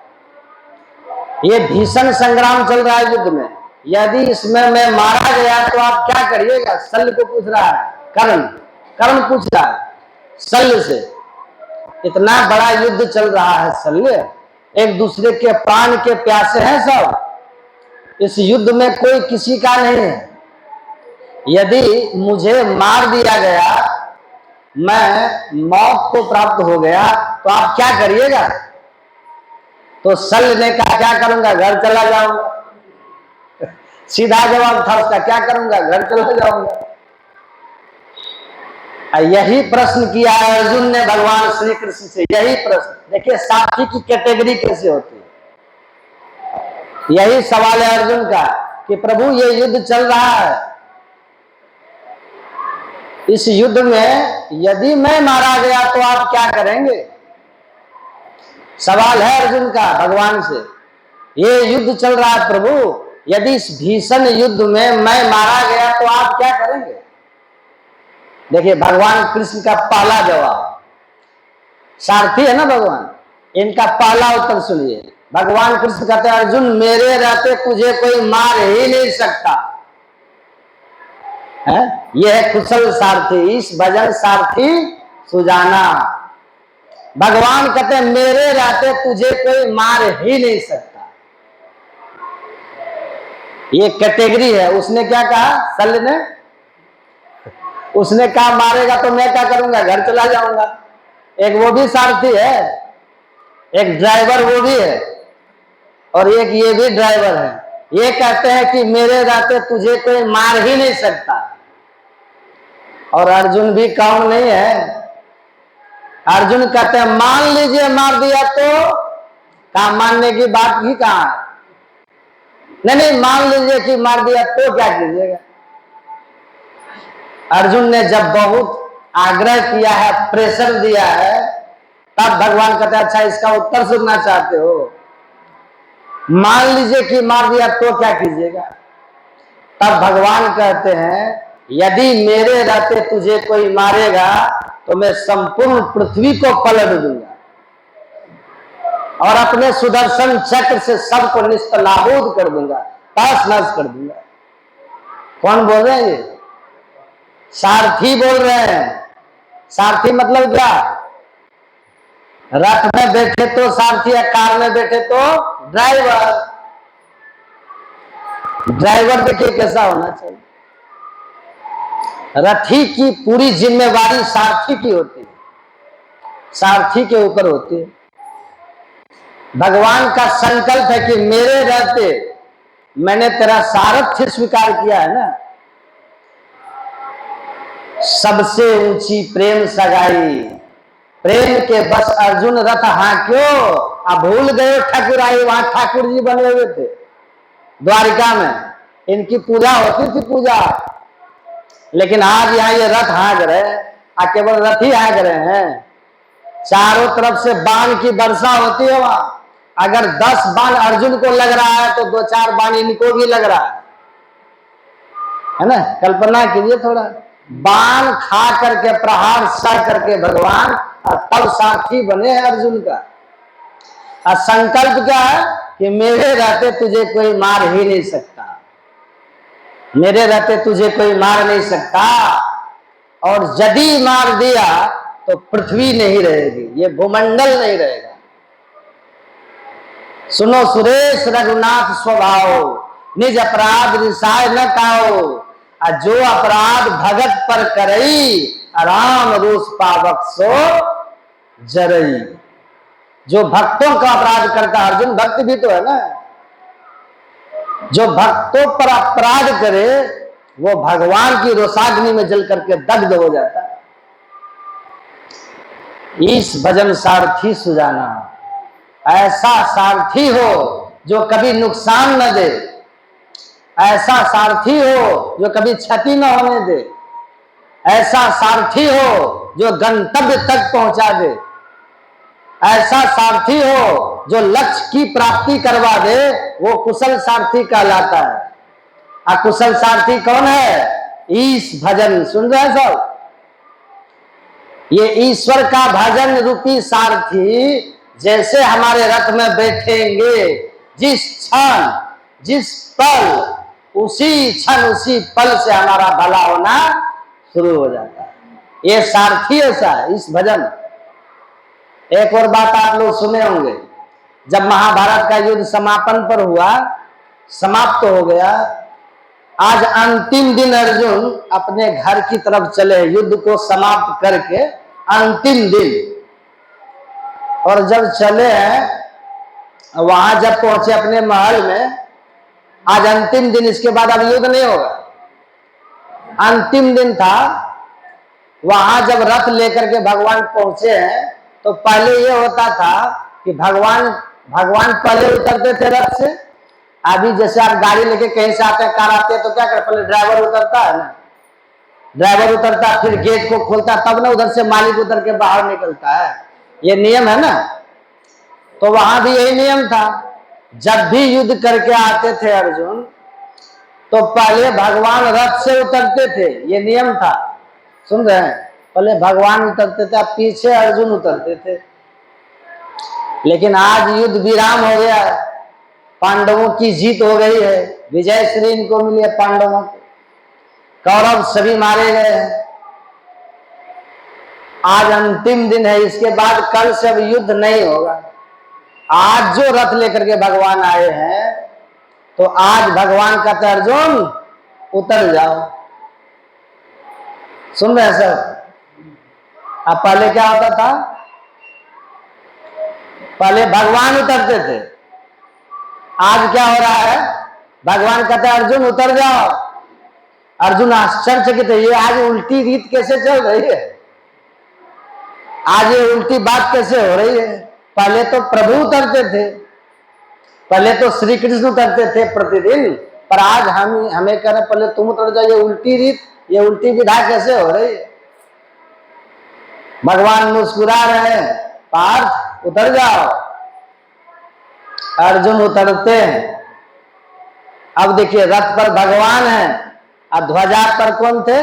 ये भीषण संग्राम चल रहा है युद्ध में, यदि इसमें मैं मारा गया तो आप क्या करिएगा? शल्य को पूछ रहा है कर्ण पूछ रहा है शल्य से। इतना बड़ा युद्ध चल रहा है, शल्य एक दूसरे के प्राण के प्यासे हैं सब। इस युद्ध में कोई किसी का नहीं है। यदि मुझे मार दिया गया, मैं मौत को प्राप्त हो गया, तो आप क्या करिएगा? तो शल्य ने कहा क्या करूंगा? घर चला जाऊंगा। सीधा जवाब था उसका, क्या करूंगा? घर चला जाऊंगा। यही प्रश्न किया अर्जुन ने भगवान श्री कृष्ण से, यही प्रश्न। देखिए सारथी की कैटेगरी कैसे होती है। यही सवाल है अर्जुन का कि प्रभु ये युद्ध चल रहा है, इस युद्ध में यदि मैं मारा गया तो आप क्या करेंगे? सवाल है अर्जुन का भगवान से। ये युद्ध चल रहा है प्रभु, यदि इस भीषण युद्ध में मैं मारा गया तो आप क्या करेंगे? देखिए भगवान कृष्ण का पहला जवाब, सारथी है ना भगवान, इनका पहला उत्तर सुनिए। भगवान कृष्ण कहते हैं अर्जुन, मेरे रहते तुझे कोई मार ही नहीं सकता है। यह है कुशल सारथी, इस भजन सारथी सुजाना। भगवान कहते हैं मेरे रहते तुझे कोई मार ही नहीं सकता। ये कैटेगरी है। उसने क्या कहा? शल्य ने उसने कहा मारेगा तो मैं क्या करूंगा? घर चला जाऊंगा। एक वो भी सारथी है, एक ड्राइवर वो भी है, और एक ये भी ड्राइवर है। ये कहते हैं कि मेरे रहते तुझे कोई मार ही नहीं सकता। और अर्जुन भी कौन नहीं है। अर्जुन कहते हैं मान लीजिए मार दिया तो काम मानने की बात ही कहां है। नहीं, मान लीजिए कि मार दिया तो क्या कीजिएगा। अर्जुन ने जब बहुत आग्रह किया है, प्रेशर दिया है, तब भगवान कहते हैं अच्छा इसका उत्तर सुनना चाहते हो। मान लीजिए कि मार दिया तो क्या कीजिएगा। तब भगवान कहते हैं यदि मेरे रहते तुझे कोई मारेगा तो मैं संपूर्ण पृथ्वी को पलट दूंगा और अपने सुदर्शन चक्र से सबको निस्तनाबूद कर दूंगा, तहस नहस कर दूंगा। कौन बोल रहे हैं ये? सारथी बोल रहे हैं। सारथी मतलब क्या? रथ में बैठे तो सारथी है, कार में बैठे तो ड्राइवर। ड्राइवर देखिए कैसा होना चाहिए। रथी की पूरी जिम्मेवारी सारथी की होती है, सारथी के ऊपर होती है। भगवान का संकल्प है कि मेरे रहते मैंने तेरा सारथ्य स्वीकार किया है ना। सबसे ऊंची प्रेम सगाई, प्रेम के बस अर्जुन रथ हांक्यो। अब भूल गए ठाकुराई, वहां ठाकुर जी बने हुए थे द्वारिका में, इनकी पूजा होती थी पूजा। लेकिन आज यहाँ ये रथ हाँक रहे हैं, केवल रथ ही हाँक रहे हैं। चारों तरफ से बाण की वर्षा होती है वहां। अगर 10 बाण अर्जुन को लग रहा है तो 2-4 बाण इनको भी लग रहा है ना। कल्पना कीजिए थोड़ा, बाण खा करके प्रहार सह करके भगवान, और तब सारथी बने हैं अर्जुन का। और संकल्प क्या है कि मेरे रहते तुझे कोई मार ही नहीं सकता, मेरे रहते तुझे कोई मार नहीं सकता। और यदि मार दिया तो पृथ्वी नहीं रहेगी, ये भूमंडल नहीं रहेगा। सुनो सुरेश रघुनाथ स्वभाव, निज अपराध रिसाय न काओ। जो अपराध भगत पर करई, राम रोष पावक सो जरई। जो भक्तों का अपराध करता, अर्जुन भक्त भी तो है ना, जो भक्तों पर अपराध करे वो भगवान की रोषाग्नि में जल करके दग्ध हो जाता है। इस भजन सारथी सुजाना, ऐसा सारथी हो जो कभी नुकसान न दे, ऐसा सारथी हो जो कभी क्षति न होने दे, ऐसा सारथी हो जो गंतव्य तक पहुंचा दे, ऐसा सारथी हो जो लक्ष्य की प्राप्ति करवा दे, वो कुशल सारथी कहलाता है। अकुशल सारथी कौन है? ईश भजन। सुन रहे हैं सब? ये ईश्वर का भजन रूपी सारथी जैसे हमारे रथ में बैठेंगे, जिस क्षण जिस पल, उसी क्षण उसी पल से हमारा भला होना शुरू हो जाता है। ये सारथी ऐसा है इस भजन। एक और बात आप लोग सुने होंगे, जब महाभारत का युद्ध समापन पर हुआ, समाप्त हो गया, आज अंतिम दिन अर्जुन अपने घर की तरफ चले, युद्ध को समाप्त करके अंतिम दिन। और जब चले हैं, वहां जब पहुंचे अपने महल में, आज अंतिम दिन, इसके बाद अब युद्ध नहीं होगा, अंतिम दिन था। वहां जब रथ लेकर के भगवान पहुंचे हैं, तो पहले ये होता था कि भगवान पहले उतरते थे रथ से। अभी जैसे आप गाड़ी लेके कहीं से आते हैं, कार आते हैं, तो क्या कर, पहले ड्राइवर उतरता है ना, ड्राइवर उतरता है, फिर गेट को खोलता, तब ना उधर से मालिक उतर के बाहर निकलता है। ये नियम है ना। तो वहां भी यही नियम था। जब भी युद्ध करके आते थे अर्जुन, तो पहले भगवान रथ से उतरते थे, ये नियम था। सुन रहे हैं? पहले भगवान उतरते थे, पीछे अर्जुन उतरते थे। लेकिन आज युद्ध विराम हो गया है, पांडवों की जीत हो गई है, विजय श्री इनको मिली है पांडवों को, कौरव सभी मारे गए हैं। आज अंतिम दिन है, इसके बाद कल से अब युद्ध नहीं होगा। आज जो रथ लेकर के भगवान आए हैं, तो आज भगवान कहते अर्जुन उतर जाओ। सुन रहे हैं सर? अब पहले क्या होता था? पहले भगवान उतरते थे, आज क्या हो रहा है? भगवान कहते हैं अर्जुन उतर जाओ। अर्जुन आश्चर्यचकित है, ये आज उल्टी रीत कैसे चल रही है, आज ये उल्टी बात कैसे हो रही है। पहले तो प्रभु उतरते थे, पहले तो श्री कृष्ण उतरते थे प्रतिदिन, पर आज हमें कह रहे पहले तुम उतर जाओ, ये उल्टी रीत, ये उल्टी विधा कैसे हो रही है। भगवान मुस्कुरा रहे हैं, पार्थ उतर जाओ। अर्जुन उतरते हैं। अब देखिए रथ पर भगवान है और ध्वजा पर कौन थे,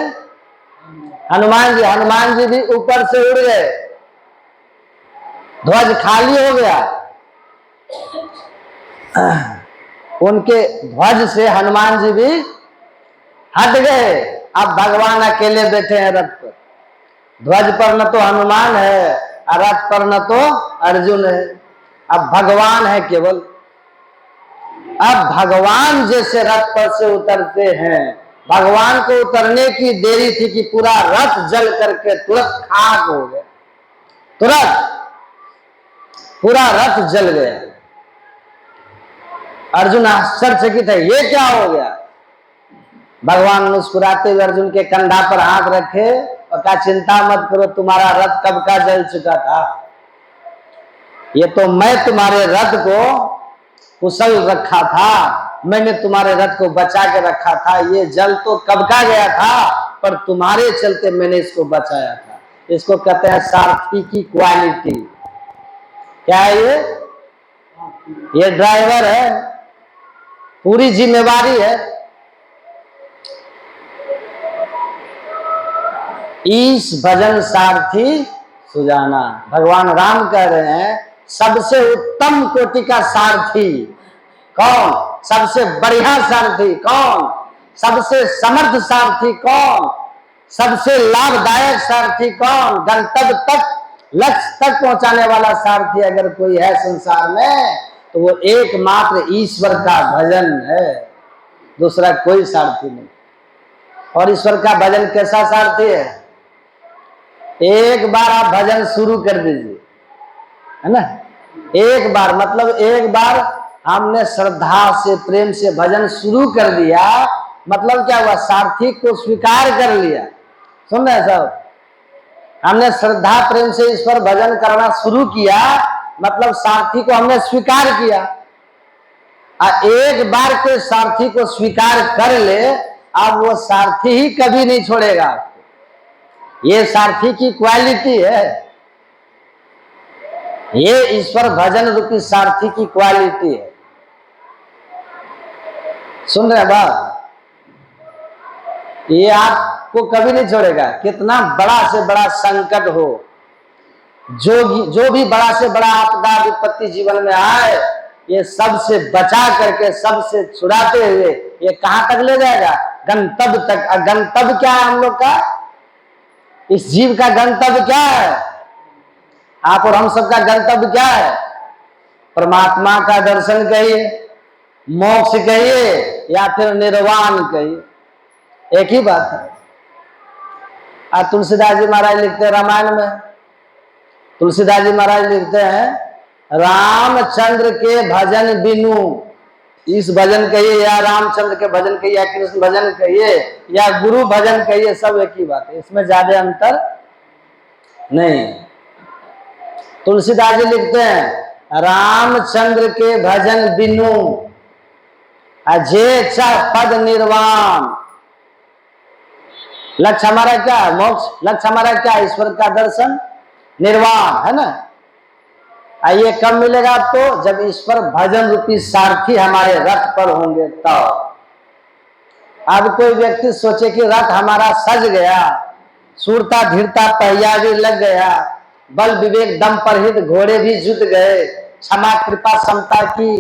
हनुमान जी। हनुमान जी भी ऊपर से उड़ गए, ध्वज खाली हो गया। उनके ध्वज से हनुमान जी भी हट गए। अब भगवान अकेले बैठे हैं रथ पर। ध्वज पर न तो हनुमान है और रथ पर न तो अर्जुन है, अब भगवान है केवल। अब भगवान जैसे रथ पर से उतरते हैं, भगवान को उतरने की देरी थी कि पूरा रथ जल करके तुरंत खाक हो गया, तुरंत पूरा रथ जल गया। अर्जुन आश्चर्यचकित है, ये क्या हो गया। भगवान मुस्कुराते हुए अर्जुन के कंधा पर हाथ रखे और कहा चिंता मत करो, तुम्हारा रथ कब का जल चुका था। ये तो मैं तुम्हारे रथ को कुशल रखा था, मैंने तुम्हारे रथ को बचा के रखा था। ये जल तो कब का गया था, पर तुम्हारे चलते मैंने इसको बचाया था। इसको कहते हैं सारथी की क्वालिटी। क्या है ये ड्राइवर है, पूरी जिम्मेवारी है। ईश भजन सारथी सुजाना, भगवान राम कह रहे हैं सबसे उत्तम कोटि का सारथी कौन, सबसे बढ़िया सारथी कौन, सबसे समर्थ सारथी कौन, सबसे लाभदायक सारथी कौन, गंतव्य तक लक्ष्य तक पहुंचाने वाला सारथी अगर कोई है संसार में तो वो एकमात्र ईश्वर का भजन है, दूसरा कोई सारथी नहीं। और ईश्वर का भजन कैसा सारथी है, एक बार आप भजन शुरू कर दीजिए, है ना, एक बार मतलब एक बार हमने श्रद्धा से प्रेम से भजन शुरू कर दिया, मतलब क्या हुआ, सारथी को स्वीकार कर लिया। सुन रहे सब, हमने श्रद्धा प्रेम से इस पर भजन करना शुरू किया, मतलब सारथी को हमने स्वीकार किया। और एक बार के सारथी को स्वीकार कर ले, अब वो सारथी ही कभी नहीं छोड़ेगा। ये सारथी की क्वालिटी है, ये ईश्वर भजन रूपी सारथी की क्वालिटी है। सुन रहे बात, ये आपको कभी नहीं छोड़ेगा। कितना बड़ा से बड़ा संकट हो, जो भी बड़ा से बड़ा आपदा विपत्ति जीवन में आए, ये सबसे बचा करके सबसे छुड़ाते हुए ये कहां तक ले जाएगा, गंतव्य तक। और गंतव्य क्या है हम लोग का, इस जीव का गंतव्य क्या है, आप और हम सबका गंतव्य क्या है, परमात्मा का दर्शन कहिए, मोक्ष कहिए या फिर निर्वाण कहिए, एक ही बात है। आज तुलसीदास जी महाराज लिखते हैं रामायण में, तुलसीदास जी महाराज लिखते हैं रामचंद्र के भजन बिनु, इस भजन कहिए या रामचंद्र के भजन कहिए या कृष्ण भजन कहिए या गुरु भजन कहिए, सब एक ही बात है, इसमें ज्यादा अंतर नहीं। तुलसीदास जी लिखते हैं रामचंद्र के भजन बिनु अजय च पद निर्वाण। लक्ष्य हमारा क्या है, मोक्ष। लक्ष्य हमारा क्या है, ईश्वर का दर्शन, निर्वाण, है ना। ये कब मिलेगा आपको, जब ईश्वर भजन रूपी सारथी हमारे रथ पर होंगे तब। अब कोई व्यक्ति सोचे कि रथ हमारा सज गया, सूरता धीरता पहिया भी लग गया, बल विवेक दम पर हित घोड़े भी जुट गए, क्षमा कृपा समता की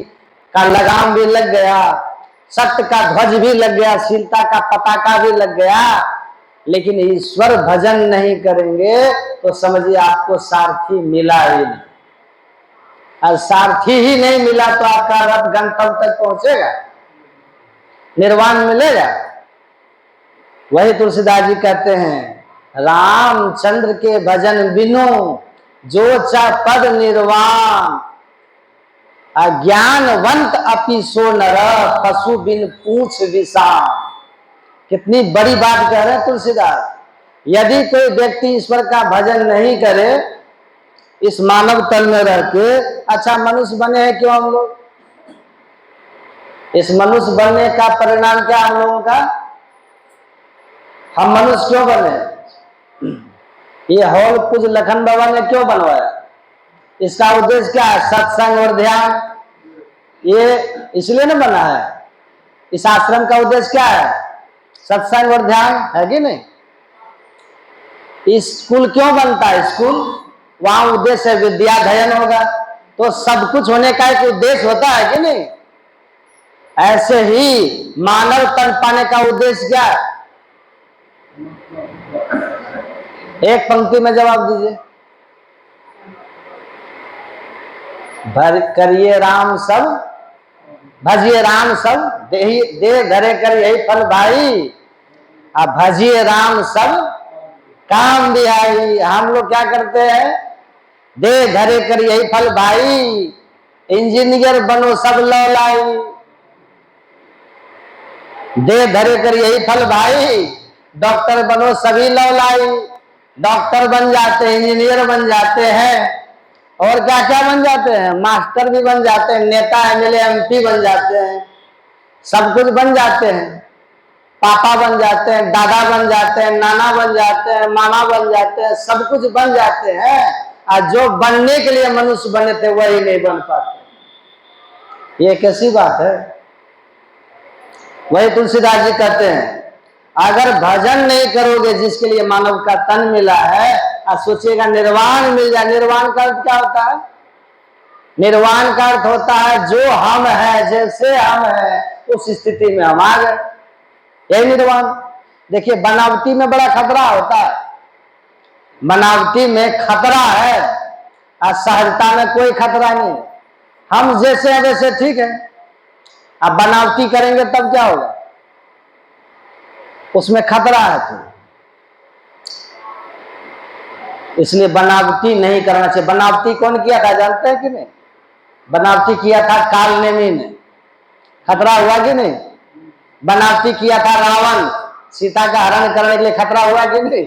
का लगाम भी लग गया, सत्य का ध्वज भी लग गया, शीलता का पताका भी लग गया, लेकिन ईश्वर भजन नहीं करेंगे तो समझिए आपको सारथी मिला ही नहीं। और सारथी ही नहीं मिला तो आपका रथ गंतव्य तक पहुंचेगा, निर्वाण मिलेगा। वही तुलसीदास जी कहते हैं रामचंद्र के भजन बिनु जो चा पद निर्वाण। अज्ञानवंत अपि सो नर, पशु बिन पूछ विषाम। कितनी बड़ी बात कह रहे हैं तुलसीदास। यदि कोई व्यक्ति ईश्वर का भजन नहीं करे, इस मानव तन में रह के, अच्छा मनुष्य बने हैं क्यों हम लोग? इस मनुष्य बनने का परिणाम क्या हम लोगों का? हम मनुष्य क्यों बने? ये हॉल कुछ लखन बाबा ने क्यों बनवाया? इसका उद्देश्य क्या है? सत्संग और ध्यान। ये इसलिए ना बना है। इस आश्रम का उद्देश्य क्या है? सत्संग और ध्यान है कि नहीं? स्कूल क्यों बनता है? स्कूल वहां उद्देश्य विद्या अध्ययन होगा, तो सब कुछ होने का एक उद्देश्य होता है कि नहीं? ऐसे ही मानव तन पाने का उद्देश्य क्या है? एक पंक्ति में जवाब दीजिए। भर करिए राम सब, भजिए राम सब, दे धरे कर यही फल भाई। अब भजिए राम सब काम बिहाई। हम लोग क्या करते हैं? दे धरे कर यही फल भाई, इंजीनियर बनो सब लौलाई। दे धरे कर यही फल भाई, डॉक्टर बनो सभी लौलाई। डॉक्टर बन जाते हैं, इंजीनियर बन जाते हैं, और क्या क्या बन जाते हैं? मास्टर भी बन जाते हैं, नेता एमएलए एमपी बन जाते हैं, सब कुछ बन जाते हैं। पापा बन जाते हैं, दादा बन जाते हैं, नाना बन जाते हैं, मामा बन जाते हैं, सब कुछ बन जाते हैं। और जो बनने के लिए मनुष्य बने थे वही नहीं बन पाते। ये कैसी बात है? वही तुलसीदास जी कहते हैं, अगर भजन नहीं करोगे जिसके लिए मानव का तन मिला है, और सोचिएगा निर्वाण मिल जाए। निर्वाण का अर्थ क्या होता है? निर्वाण का अर्थ होता है जो हम हैं, जैसे हम हैं उस स्थिति में हम आ गए, यही निर्वाण। देखिए बनावटी में बड़ा खतरा होता है, बनावटी में खतरा है, और सहजता में कोई खतरा नहीं। हम जैसे हैं वैसे ठीक है, अब बनावटी करेंगे तब क्या होगा? उसमें खतरा है। तो इसलिए बनावटी नहीं करना चाहिए। बनावटी कौन किया था जानते हैं कि नहीं? बनावटी किया था काल नेमी ने, खतरा हुआ कि नहीं? बनावटी किया था रावण, सीता का हरण करने के लिए, खतरा हुआ कि नहीं?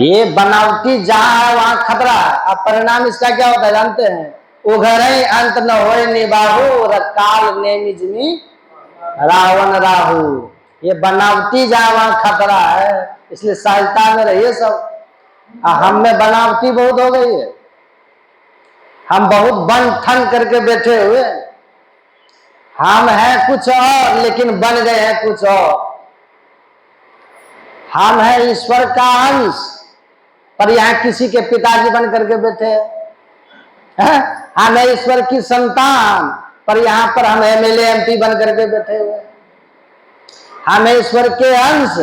ये बनावटी जहां है वहां खतरा है। अब परिणाम इसका क्या होता है जानते हैं? उघरे अंत न होए निबाहु, काल नेमिजमी रावण राहु। ये बनावटी जहां वहां खतरा है, इसलिए सहजता में रहिए सब। हम में बनावटी बहुत हो गई है, हम बहुत बन ठन करके बैठे हुए। हम हैं कुछ और लेकिन बन गए हैं कुछ और। हम हैं ईश्वर का अंश, पर यहां किसी के पिताजी बन करके बैठे हैं। हम है ईश्वर की संतान, पर यहां पर हम एमएलए एमपी बन करके बैठे हुए। हम है ईश्वर के अंश,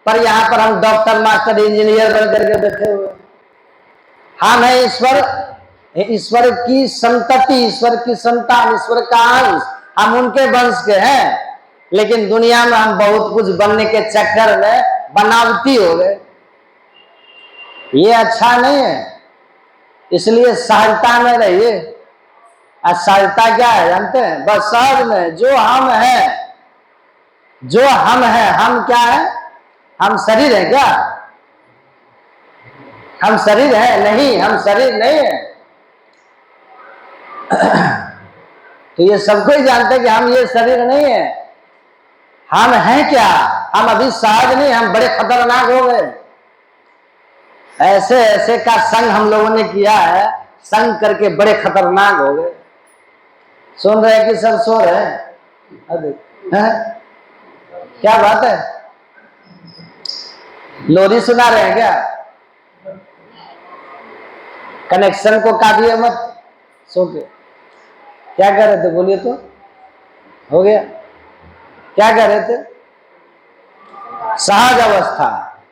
पर यहां पर हम डॉक्टर मास्टर इंजीनियर बन करके बैठे हुए। हम है ईश्वर की संतति, ईश्वर की संतान, ईश्वर का अंश, हम उनके वंश के हैं। लेकिन दुनिया में हम बहुत कुछ बनने के चक्कर में बनावटी हो गए। ये अच्छा नहीं है, इसलिए सहजता में रहिए। सहजता क्या है जानते हैं? बस सहज में जो हम हैं, जो हम हैं। हम क्या है? हम शरीर है क्या? हम शरीर है? नहीं, हम शरीर नहीं है। तो ये सबको ही जानते हैं कि हम ये शरीर नहीं है। हम हैं क्या? हम अभी सहज नहीं, हम बड़े खतरनाक हो गए। ऐसे ऐसे का संग हम लोगों ने किया है, संग करके बड़े खतरनाक हो गए। सुन रहे कि सब सो रहे हैं? क्या बात है? लोरी सुना रहे हैं क्या? कनेक्शन को काटिए मत, सो के। क्या कह रहे थे? बोलिए तो। हो गया? क्या कह रहे थे? सहज अवस्था।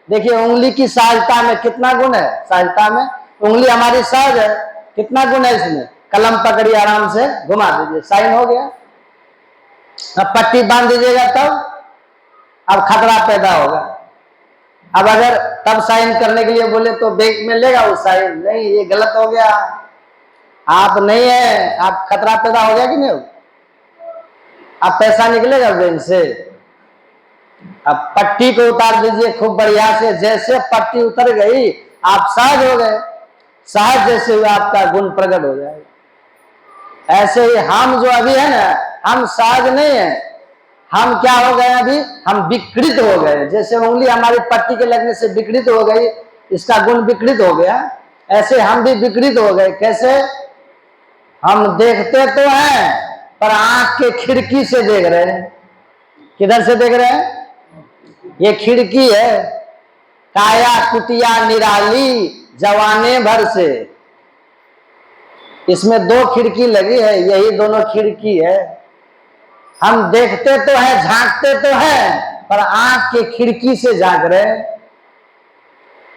देखिए उंगली की सहजता में कितना गुण है। सहजता में उंगली हमारी सहज है, कितना गुण है इसमें। कलम पकड़िए, आराम से घुमा दीजिए, साइन हो गया। अब पट्टी बांध दीजिएगा तब, अब खतरा पैदा होगा। अब अगर तब साइन करने के लिए बोले तो बैंक में लेगा वो साइन? नहीं, ये गलत हो गया। आप नहीं है, आप खतरा पैदा हो गया कि नहीं? अब पैसा निकलेगा ब्रेन से। अब पट्टी को उतार दीजिए खूब बढ़िया से, जैसे पट्टी उतर गई आप सहज हो गए, सहज जैसे हुआ आपका गुण प्रकट हो जाएगा। ऐसे ही हम जो अभी है ना, हम सहज नहीं है, हम क्या हो गए अभी, हम विकृत हो गए। जैसे उंगली हमारी पट्टी के लगने से विकृत हो गई, इसका गुण विकृत हो गया, ऐसे हम भी विकृत हो गए। कैसे? हम देखते तो हैं पर आंख के खिड़की से देख रहे हैं। किधर से देख रहे हैं? ये खिड़की है, काया कुटिया निराली जवाने भर से, इसमें दो खिड़की लगी है, यही दोनों खिड़की है। हम देखते तो हैं, झांकते तो हैं, पर आंख के खिड़की से झांक रहे हैं।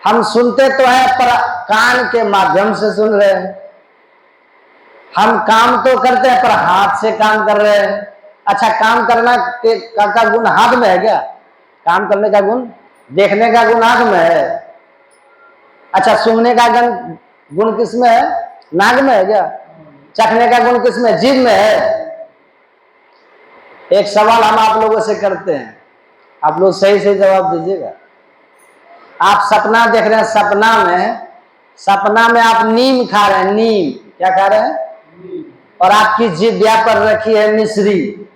हम सुनते तो हैं पर कान के माध्यम से सुन रहे हैं। हम काम तो करते हैं पर हाथ से काम कर रहे हैं। अच्छा, काम करना का गुण हाथ में है क्या? काम करने का गुण, देखने का गुण हाथ में है। अच्छा, सूंघने का गुण किस में है? नाक में है क्या? चखने का गुण किस में? जीभ में है। एक सवाल हम आप लोगों से करते हैं, आप लोग सही सही जवाब दीजिएगा। आप सपना देख रहे हैं, सपना में आप नीम खा रहे हैं। नीम क्या खा रहे हैं? और आपकी जिह्वा पर रखी है मिश्री,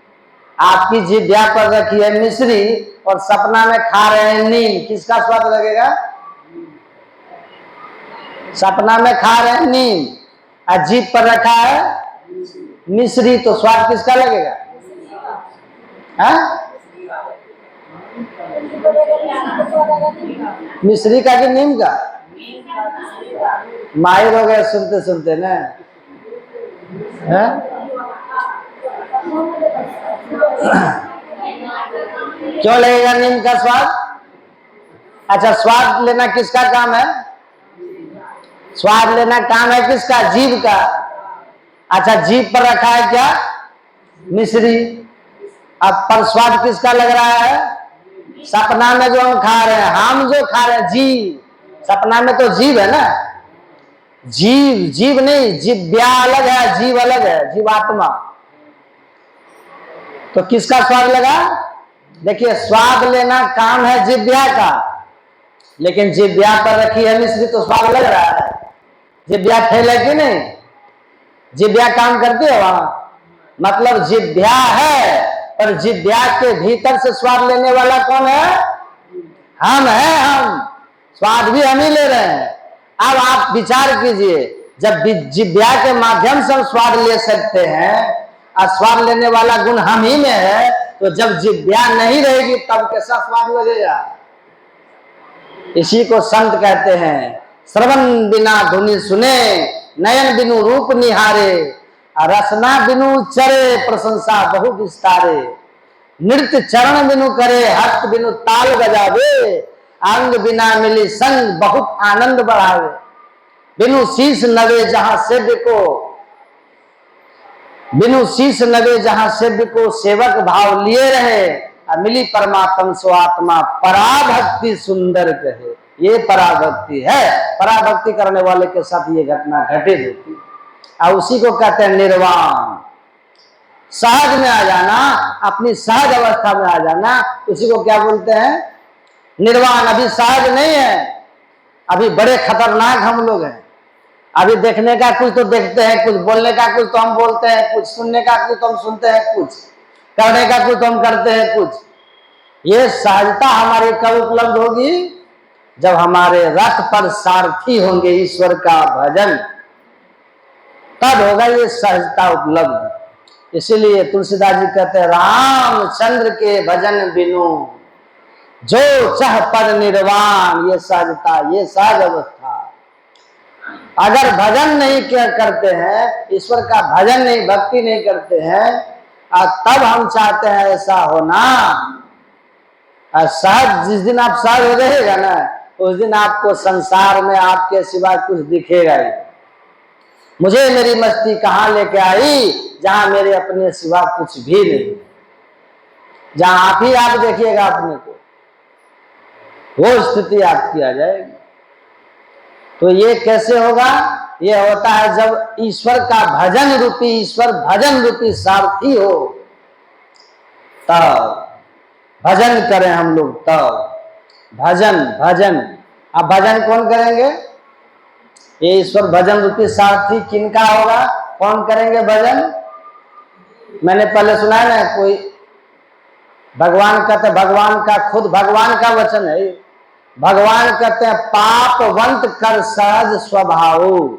आपकी जिह्वा पर रखी है मिश्री और सपना में खा रहे हैं नीम। किसका स्वाद लगेगा? सपना में खा रहे हैं नीम और जीभ पर रखा है मिश्री, तो स्वाद किसका लगेगा? मिश्री का कि नीम का? माहिर हो गए सुनते सुनते ना। क्यों लगेगा नीम का स्वाद? अच्छा, स्वाद लेना किसका काम है? स्वाद लेना काम है किसका? जीभ का। अच्छा, जीभ पर रखा है क्या? मिश्री। अब पर स्वाद किसका लग रहा है? सपना में जो हम खा रहे हैं, हम जो खा रहे हैं जीव, सपना में तो जीव है ना, जीव नहीं, जिव्या अलग है, जीव अलग है, जीवात्मा। तो किसका स्वाद लगा? देखिए, स्वाद लेना काम है जिव्या का, लेकिन जिव्या पर रखी है मिश्री तो स्वाद लग रहा है। जिव्या फेल है कि नहीं? जिव्या काम करती है वहां, मतलब जिव्या है, पर जिव्या के भीतर से स्वाद लेने वाला कौन है? हम हैं। हम स्वाद भी हम ही ले रहे हैं। अब आप विचार कीजिए, जब जिव्या के माध्यम से हम स्वाद ले सकते हैं और स्वाद लेने वाला गुण हम ही में है, तो जब जिव्या नहीं रहेगी तब कैसा स्वाद लगेगा? इसी को संत कहते हैं, श्रवण बिना धुनि सुने, नयन बिनु रूप निहारे, रसना बिनु चरे, प्रशंसा बहु विस्तारे, नृत्य चरण बिनु करे, हस्त बिनु ताल बजावे, अंग बिना मिली संग बहुत आनंद बढ़ावे, बिनु शीश नवे जहां सेव्य को, बिनु शीश नवे जहां सेव्य को, सेवक भाव लिए रहे, मिली परमात्म सो आत्मा, पराभक्ति सुंदर कहे। ये पराभक्ति है, पराभक्ति करने वाले के साथ ये घटना घटित होती है और उसी को कहते हैं निर्वाण। सहज में आ जाना, अपनी सहज अवस्था में आ जाना, उसी को क्या बोलते हैं? निर्वाण। अभी सहज नहीं है, अभी बड़े खतरनाक हम लोग हैं। अभी देखने का कुछ तो देखते हैं, कुछ बोलने का कुछ तो हम बोलते हैं, कुछ सुनने का कुछ तो हम सुनते हैं, कुछ करने का कुछ तो हम करते हैं कुछ। ये सहजता हमारी कब उपलब्ध होगी? जब हमारे रथ पर सारथी होंगे ईश्वर का भजन, तब होगा ये सहजता उपलब्ध। इसीलिए तुलसीदास जी कहते हैं, रामचंद्र के भजन बिनु जो चाह पद निर्वाण। ये सहजता, ये सहज अवस्था। अगर भजन नहीं करते हैं, ईश्वर का भजन नहीं, भक्ति नहीं करते हैं, तब हम चाहते हैं ऐसा होना। सहज, जिस दिन आप सहज हो रहेगा ना, उस दिन आपको संसार में आपके सिवा कुछ दिखेगा ही। मुझे मेरी मस्ती कहाँ लेके आई, जहां मेरे अपने सिवा कुछ भी नहीं, जहां आप ही आप देखिएगा अपने को, वो स्थिति आपकी आ जाएगी। तो ये कैसे होगा? ये होता है जब ईश्वर का भजन रूपी, ईश्वर भजन रूपी सारथी हो, तब भजन करें हम लोग। तब भजन भजन। अब भजन कौन करेंगे? ये ईश्वर भजन रूपी सारथी किनका होगा? कौन करेंगे भजन? मैंने पहले सुना है ना, कोई भगवान कहते, भगवान का खुद भगवान का वचन है, भगवान कहते हैं पापवंत कर सहज स्वभाव।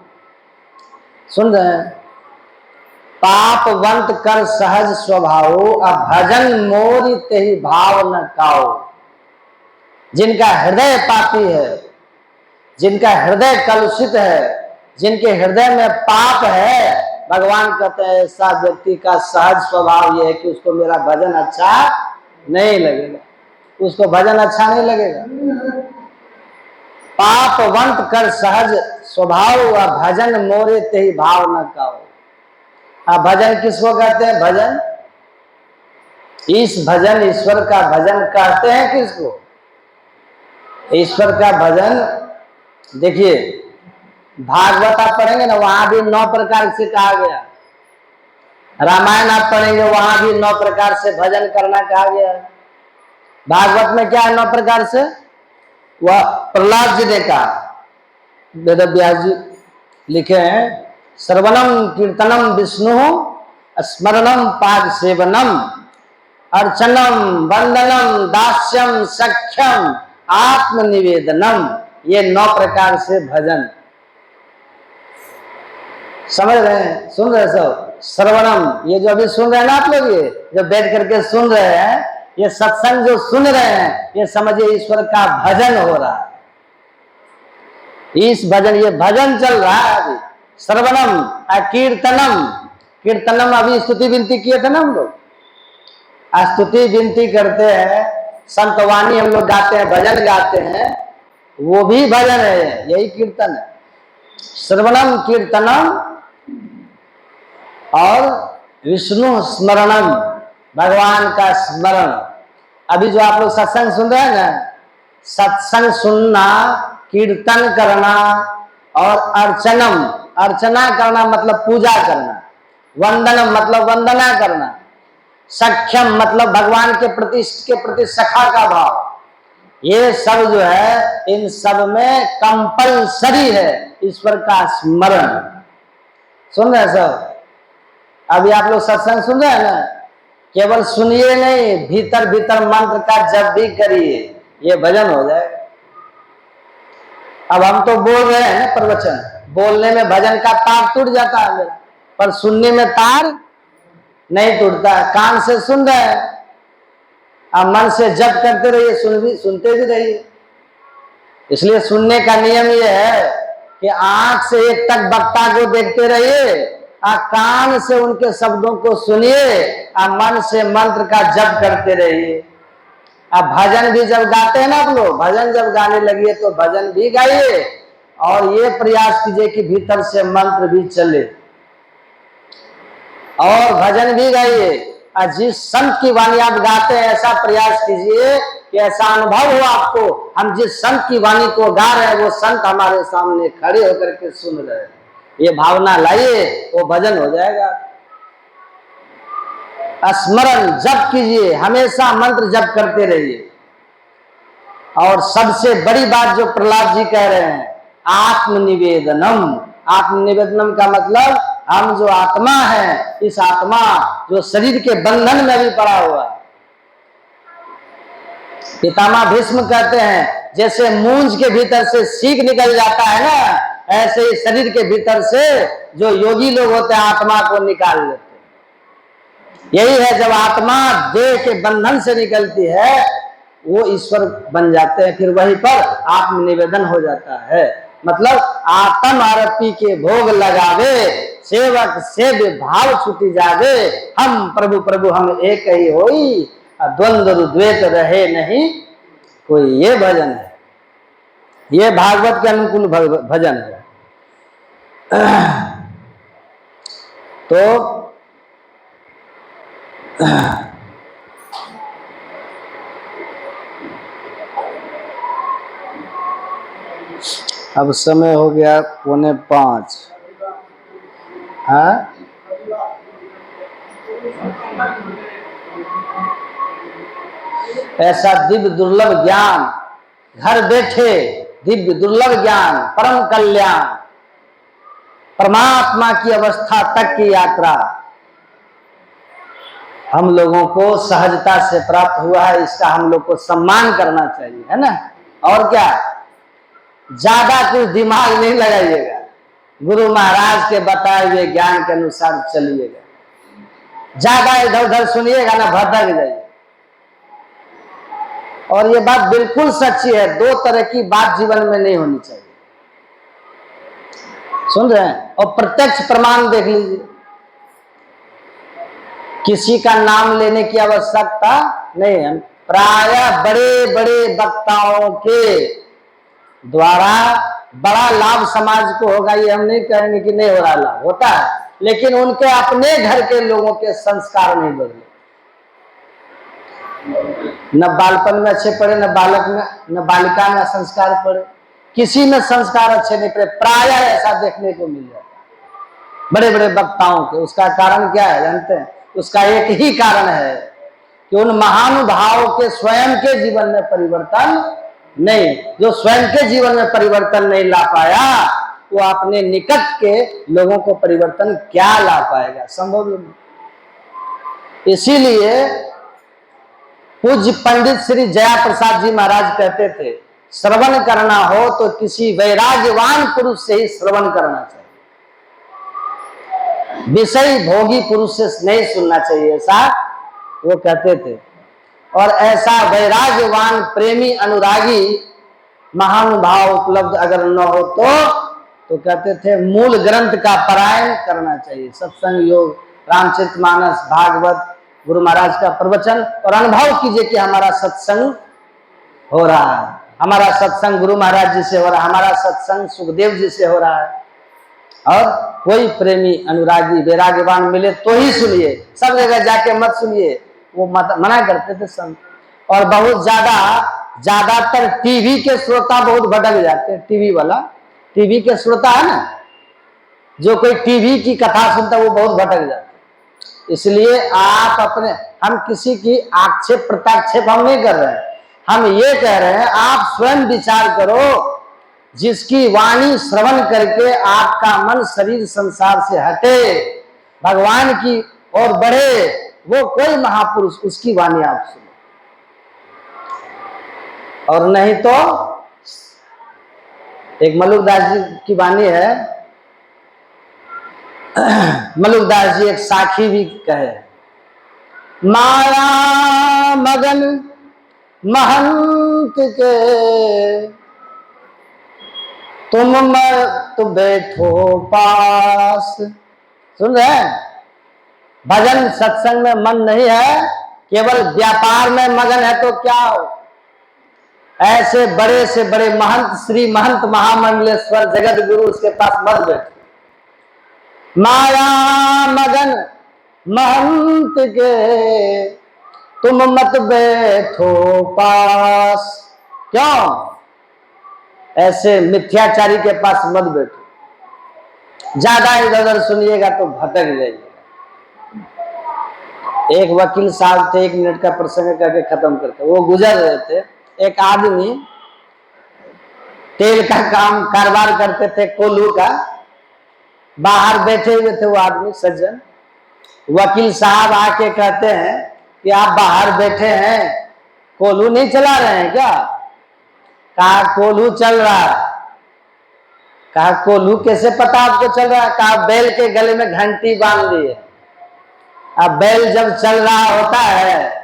सुन रहे हैं? पापवंत कर सहज स्वभाव, अब भजन मोरी ते ही भाव न काओ। जिनका हृदय पापी है, जिनका हृदय कलुषित है, जिनके हृदय में पाप है, भगवान कहते हैं ऐसा व्यक्ति का सहज स्वभाव यह है कि उसको मेरा भजन अच्छा नहीं लगेगा, उसको भजन अच्छा नहीं लगेगा। पापवंत कर सहज स्वभाव, भजन मोरे ते ही भाव न काओ। अब भजन किसको कहते हैं? भजन, इस भजन, ईश्वर का भजन कहते हैं किसको? ईश्वर का भजन। देखिए भागवत आप पढ़ेंगे ना, वहां भी 9 प्रकार से कहा गया। रामायण आप पढ़ेंगे, वहां भी 9 प्रकार से भजन करना कहा गया। भागवत में क्या है 9 प्रकार से? वह प्रहलाद जी ने कहा, वेद व्यास जी लिखे हैं, श्रवणम कीर्तनम विष्णु स्मरणम पाद सेवनम अर्चनम वंदनम दास्यम सख्यम आत्मनिवेदनम। ये 9 प्रकार से भजन। समझ रहे हैं? सुन रहे सब? श्रवणम, ये जो अभी सुन रहे हैं ना आप लोग, ये जो बैठ करके सुन रहे हैं, ये सत्संग जो सुन रहे हैं, ये समझिए ईश्वर का भजन हो रहा है। इस भजन, ये भजन चल रहा है अभी। श्रवणम, कीर्तनम, कीर्तनम अभी स्तुति विनती किए थे ना हम लोग, स्तुति विनती करते हैं, संतवाणी हम लोग गाते हैं, भजन गाते हैं, वो भी भजन है, यही कीर्तन है। श्रवणम कीर्तनम और विष्णु स्मरणम, भगवान का स्मरण। अभी जो आप लोग सत्संग सुन रहे हैं ना, सत्संग सुनना, कीर्तन करना और अर्चनम, अर्चना करना मतलब पूजा करना, वंदनम मतलब वंदना करना, सख्यम मतलब भगवान के प्रति सखा का भाव, ये सब जो है, इन सब में कंपलसरी है ईश्वर का स्मरण। सुन रहे सब? अभी आप लोग सत्संग सुन रहे हैं ना, केवल सुनिए नहीं, भीतर भीतर मंत्र का जप भी करिए, ये भजन हो जाएगा। अब हम तो बोल रहे हैं प्रवचन, बोलने में भजन का तार टूट जाता है मेरा, पर सुनने में तार नहीं टूटता। कान से सुन रहे हैं, अब मन से जप करते रहिए, सुनते भी रहिए। इसलिए सुनने का नियम यह है कि आंख से एक तक वक्ता को देखते रहिए, कान से उनके शब्दों को सुनिए, मन से मंत्र का जप करते रहिए। अब भजन भी जब गाते हैं ना आप लोग, भजन जब गाने लगिए तो भजन भी गाइए, और ये प्रयास कीजिए कि भीतर से मंत्र भी चले, और भजन भी गाइए। जिस संत की वाणी आप गाते हैं, ऐसा प्रयास कीजिए कि ऐसा अनुभव हो आपको, हम जिस संत की वाणी को गा रहे हैं, वो संत हमारे सामने खड़े होकर के सुन रहे हैं। ये भावना लाइए, वो भजन हो जाएगा। स्मरण जप कीजिए, हमेशा मंत्र जप करते रहिए। और सबसे बड़ी बात जो प्रहलाद जी कह रहे हैं, आत्मनिवेदनम। आत्मनिवेदनम का मतलब, हम जो आत्मा है, इस आत्मा जो शरीर के बंधन में भी पड़ा हुआ है, पितामह भीष्म कहते हैं, जैसे मूंज के भीतर से सीख निकल जाता है ना, ऐसे ही शरीर के भीतर से जो योगी लोग होते हैं, आत्मा को निकाल लेते हैं। यही है, जब आत्मा देह के बंधन से निकलती है, वो ईश्वर बन जाते हैं, फिर वहीं पर आत्मनिवेदन हो जाता है। मतलब आत्म आरती के भोग लगावे, सेवक से भाव छुटी जावे, हम प्रभु प्रभु हम एक ही होई, द्वंद्व द्वैत रहे नहीं कोई। ये भजन है, ये भागवत के अनुकूल भजन है। तो अब समय हो गया 4:45। हाँ, ऐसा दिव्य दुर्लभ ज्ञान घर बैठे, दिव्य दुर्लभ ज्ञान, परम कल्याण, परमात्मा की अवस्था तक की यात्रा हम लोगों को सहजता से प्राप्त हुआ है। इसका हम लोग को सम्मान करना चाहिए, है ना। और क्या, ज्यादा कुछ दिमाग नहीं लगाइएगा, गुरु महाराज के बताए हुए ज्ञान के अनुसार चलिएगा। ज्यादा इधर उधर सुनिएगा ना, भटक जाइए। और ये बात बिल्कुल सच्ची है, दो तरह की बात जीवन में नहीं होनी चाहिए। सुन रहे हैं? और प्रत्यक्ष प्रमाण देख लीजिए, किसी का नाम लेने की आवश्यकता नहीं है। प्रायः बड़े बड़े वक्ताओं के द्वारा बड़ा लाभ समाज को होगा, ये हम नहीं कहेंगे कि नहीं हो रहा, लाभ होता है, लेकिन उनके अपने घर के लोगों के संस्कार नहीं बदले। न बालपन में अच्छे पड़े, न बालक में, न बालिका में संस्कार पड़े, किसी में संस्कार अच्छे नहीं पड़े। प्रायः ऐसा देखने को मिल जाता है बड़े बड़े वक्ताओं के। उसका कारण क्या है जानते हैं? उसका एक ही कारण है कि उन महानुभावों के स्वयं के जीवन में परिवर्तन नहीं। जो स्वयं के जीवन में परिवर्तन नहीं ला पाया, वो अपने निकट के लोगों को परिवर्तन क्या ला पाएगा? संभव नहीं। इसीलिए पूज्य पंडित श्री जया प्रसाद जी महाराज कहते थे, श्रवण करना हो तो किसी वैराग्यवान पुरुष से ही श्रवण करना चाहिए, विषय भोगी पुरुष से नहीं सुनना चाहिए, ऐसा वो कहते थे। और ऐसा वैराग्यवान प्रेमी अनुरागी महानुभाव उपलब्ध अगर न हो तो कहते थे मूल ग्रंथ का पारायण करना चाहिए। सत्संग, योग, रामचरितमानस, भागवत, गुरु महाराज का प्रवचन, और अनुभव कीजिए कि हमारा सत्संग हो रहा है, हमारा सत्संग गुरु महाराज जी से हो रहा है, हमारा सत्संग सुखदेव जी से हो रहा है। और कोई प्रेमी अनुरागी वैराग्यवान मिले तो ही सुनिए, सब जगह जाके मत सुनिए, वो मना करते थे संत। और बहुत ज्यादातर टीवी के श्रोता बहुत भटक जाते हैं। टीवी वाला, टीवी के श्रोता है ना, जो कोई टीवी की कथा सुनता है वो बहुत भटक जाता है। इसलिए आप अपने, हम किसी की आक्षेप प्रत्याक्षेप हम नहीं कर रहे हैं, हम ये कह रहे हैं आप स्वयं विचार करो, जिसकी वाणी श्रवण करके आपका मन शरीर संसार से हटे, भगवान की ओर बढ़े, वो कोई महापुरुष, उसकी वाणी आप सुनो। और नहीं तो एक मलुकदास जी की वाणी है, मलुकदास जी एक साखी भी कहे, माया मगन महंत के तुम मत बैठो पास। सुन रहे हैं? भजन सत्संग में मन नहीं है, केवल व्यापार में मगन है तो क्या हो? ऐसे बड़े से बड़े महंत, श्री महंत महामंडलेश्वर जगत गुरु, उसके पास मत बैठो। माया मगन महंत के तुम मत बैठो पास। क्यों? ऐसे मिथ्याचारी के पास मत बैठो, ज्यादा इधर उधर सुनिएगा तो भटक जाइएगा। एक वकील साहब थे, 1 मिनट का प्रसंग करके खत्म करते, वो गुजर रहे थे। एक आदमी तेल का काम कारोबार करते थे, कोल्हू का, बाहर बैठे हुए थे वो आदमी सज्जन। वकील साहब आके कहते हैं कि आप बाहर बैठे हैं, कोल्हू नहीं चला रहे हैं क्या? कहा कोल्हू चल रहा है। कहा कोल्हू कैसे पता आपको चल रहा है? कहा बैल के गले में घंटी बांध दी है। अब बैल जब चल रहा होता है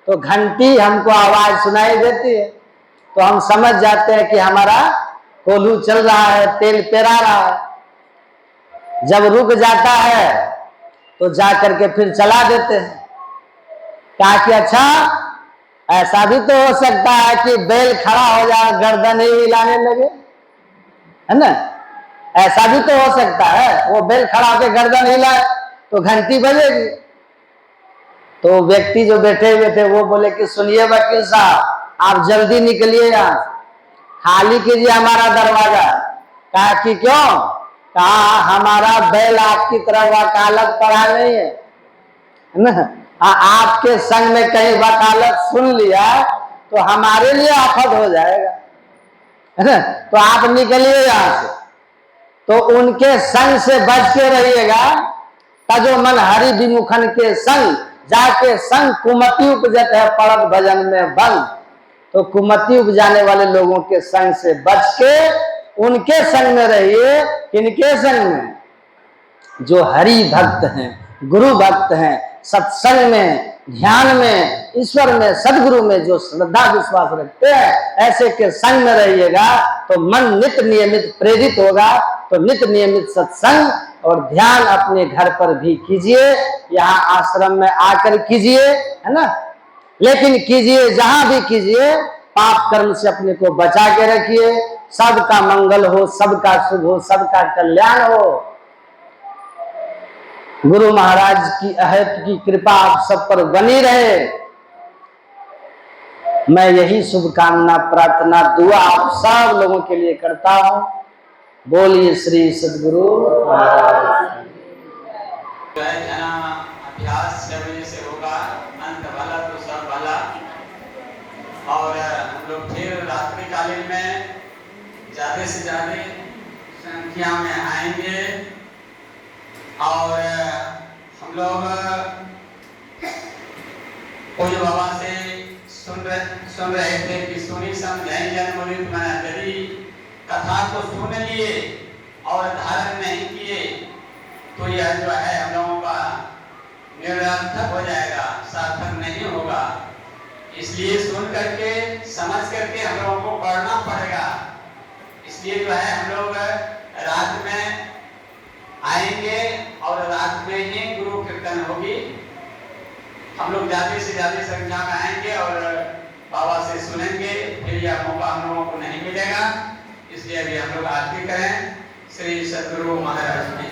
तो घंटी हमको आवाज सुनाई देती है, तो हम समझ जाते हैं कि हमारा कोल्हू चल रहा है, तेल पेरा रहा है। जब रुक जाता है तो जा करके फिर चला देते हैं। कहा कि अच्छा, ऐसा भी तो हो सकता है कि बैल खड़ा हो जाए, गर्दन ही हिलाने लगे, है ना? ऐसा भी तो हो सकता है, वो बैल खड़ा होकर गर्दन हिलाए तो घंटी बजेगी। तो व्यक्ति जो बैठे हुए थे वो बोले कि सुनिए वकील साहब, आप जल्दी निकलिए यहाँ, खाली कीजिए हमारा दरवाजा, कहा कि क्यों? कहा हमारा बैल आपकी तरह वकालत पढ़ा नहीं है ना, आपके संग में कहीं वकालत सुन लिया तो हमारे लिए आफत हो जाएगा, है ना। तो आप निकलिए यहां से, तो उनके संग से बच के रहिएगा। तजो मन हरि विमुखन के संग जाके संग कुमति उपजत है पड़त भजन में भंग। तो कुमति उपजाने वाले लोगों के संग से बच के उनके संग में रहिए। किनके संग में? जो हरि भक्त हैं, गुरु भक्त हैं, सत्संग में, ध्यान में, ईश्वर में, सदगुरु में जो श्रद्धा विश्वास रखते हैं, ऐसे के संग में रहिएगा तो मन नित्य नियमित प्रेरित होगा। तो नित्य नियमित सत्संग और ध्यान अपने घर पर भी कीजिए, यहाँ आश्रम में आकर कीजिए, है ना। लेकिन कीजिए जहां भी कीजिए, पाप कर्म से अपने को बचा के रखिए। सबका मंगल हो, सबका शुभ हो, सबका कल्याण हो। गुरु महाराज की अहत की कृपा आप सब पर बनी रहे। मैं यही शुभकामना, प्रार्थना, दुआ आप सब लोगों के लिए करता हूं। बोलिए श्री सद्गुरु महाराज। अभ्यास 6 बजे से होगा, अंत भला तो सब भला। और हम लोग फिर रात्रिकालीन में ज्यादा से ज्यादा संख्या में आएंगे। और हम लोग कोई बाबा से सुन रहे थे कि सुनी समझाई जन्मोलित मना, यदि कथा को सुन लिए और धारण नहीं किए तो यह जो है हम लोगों का निरर्थक हो जाएगा, सार्थक नहीं होगा। इसलिए सुन करके समझ करके हम लोगों को पढ़ना पड़ेगा। इसलिए जो है हम लोग रात में आएंगे और रात में ही गुरु कीर्तन होगी। हम लोग ज्यादा से ज्यादा संख्या में आएंगे और बाबा से सुनेंगे। फिर यह मौका हम लोगों को नहीं मिलेगा, इसलिए अभी हम लोग आरती करें। श्री सद्गुरु महाराज की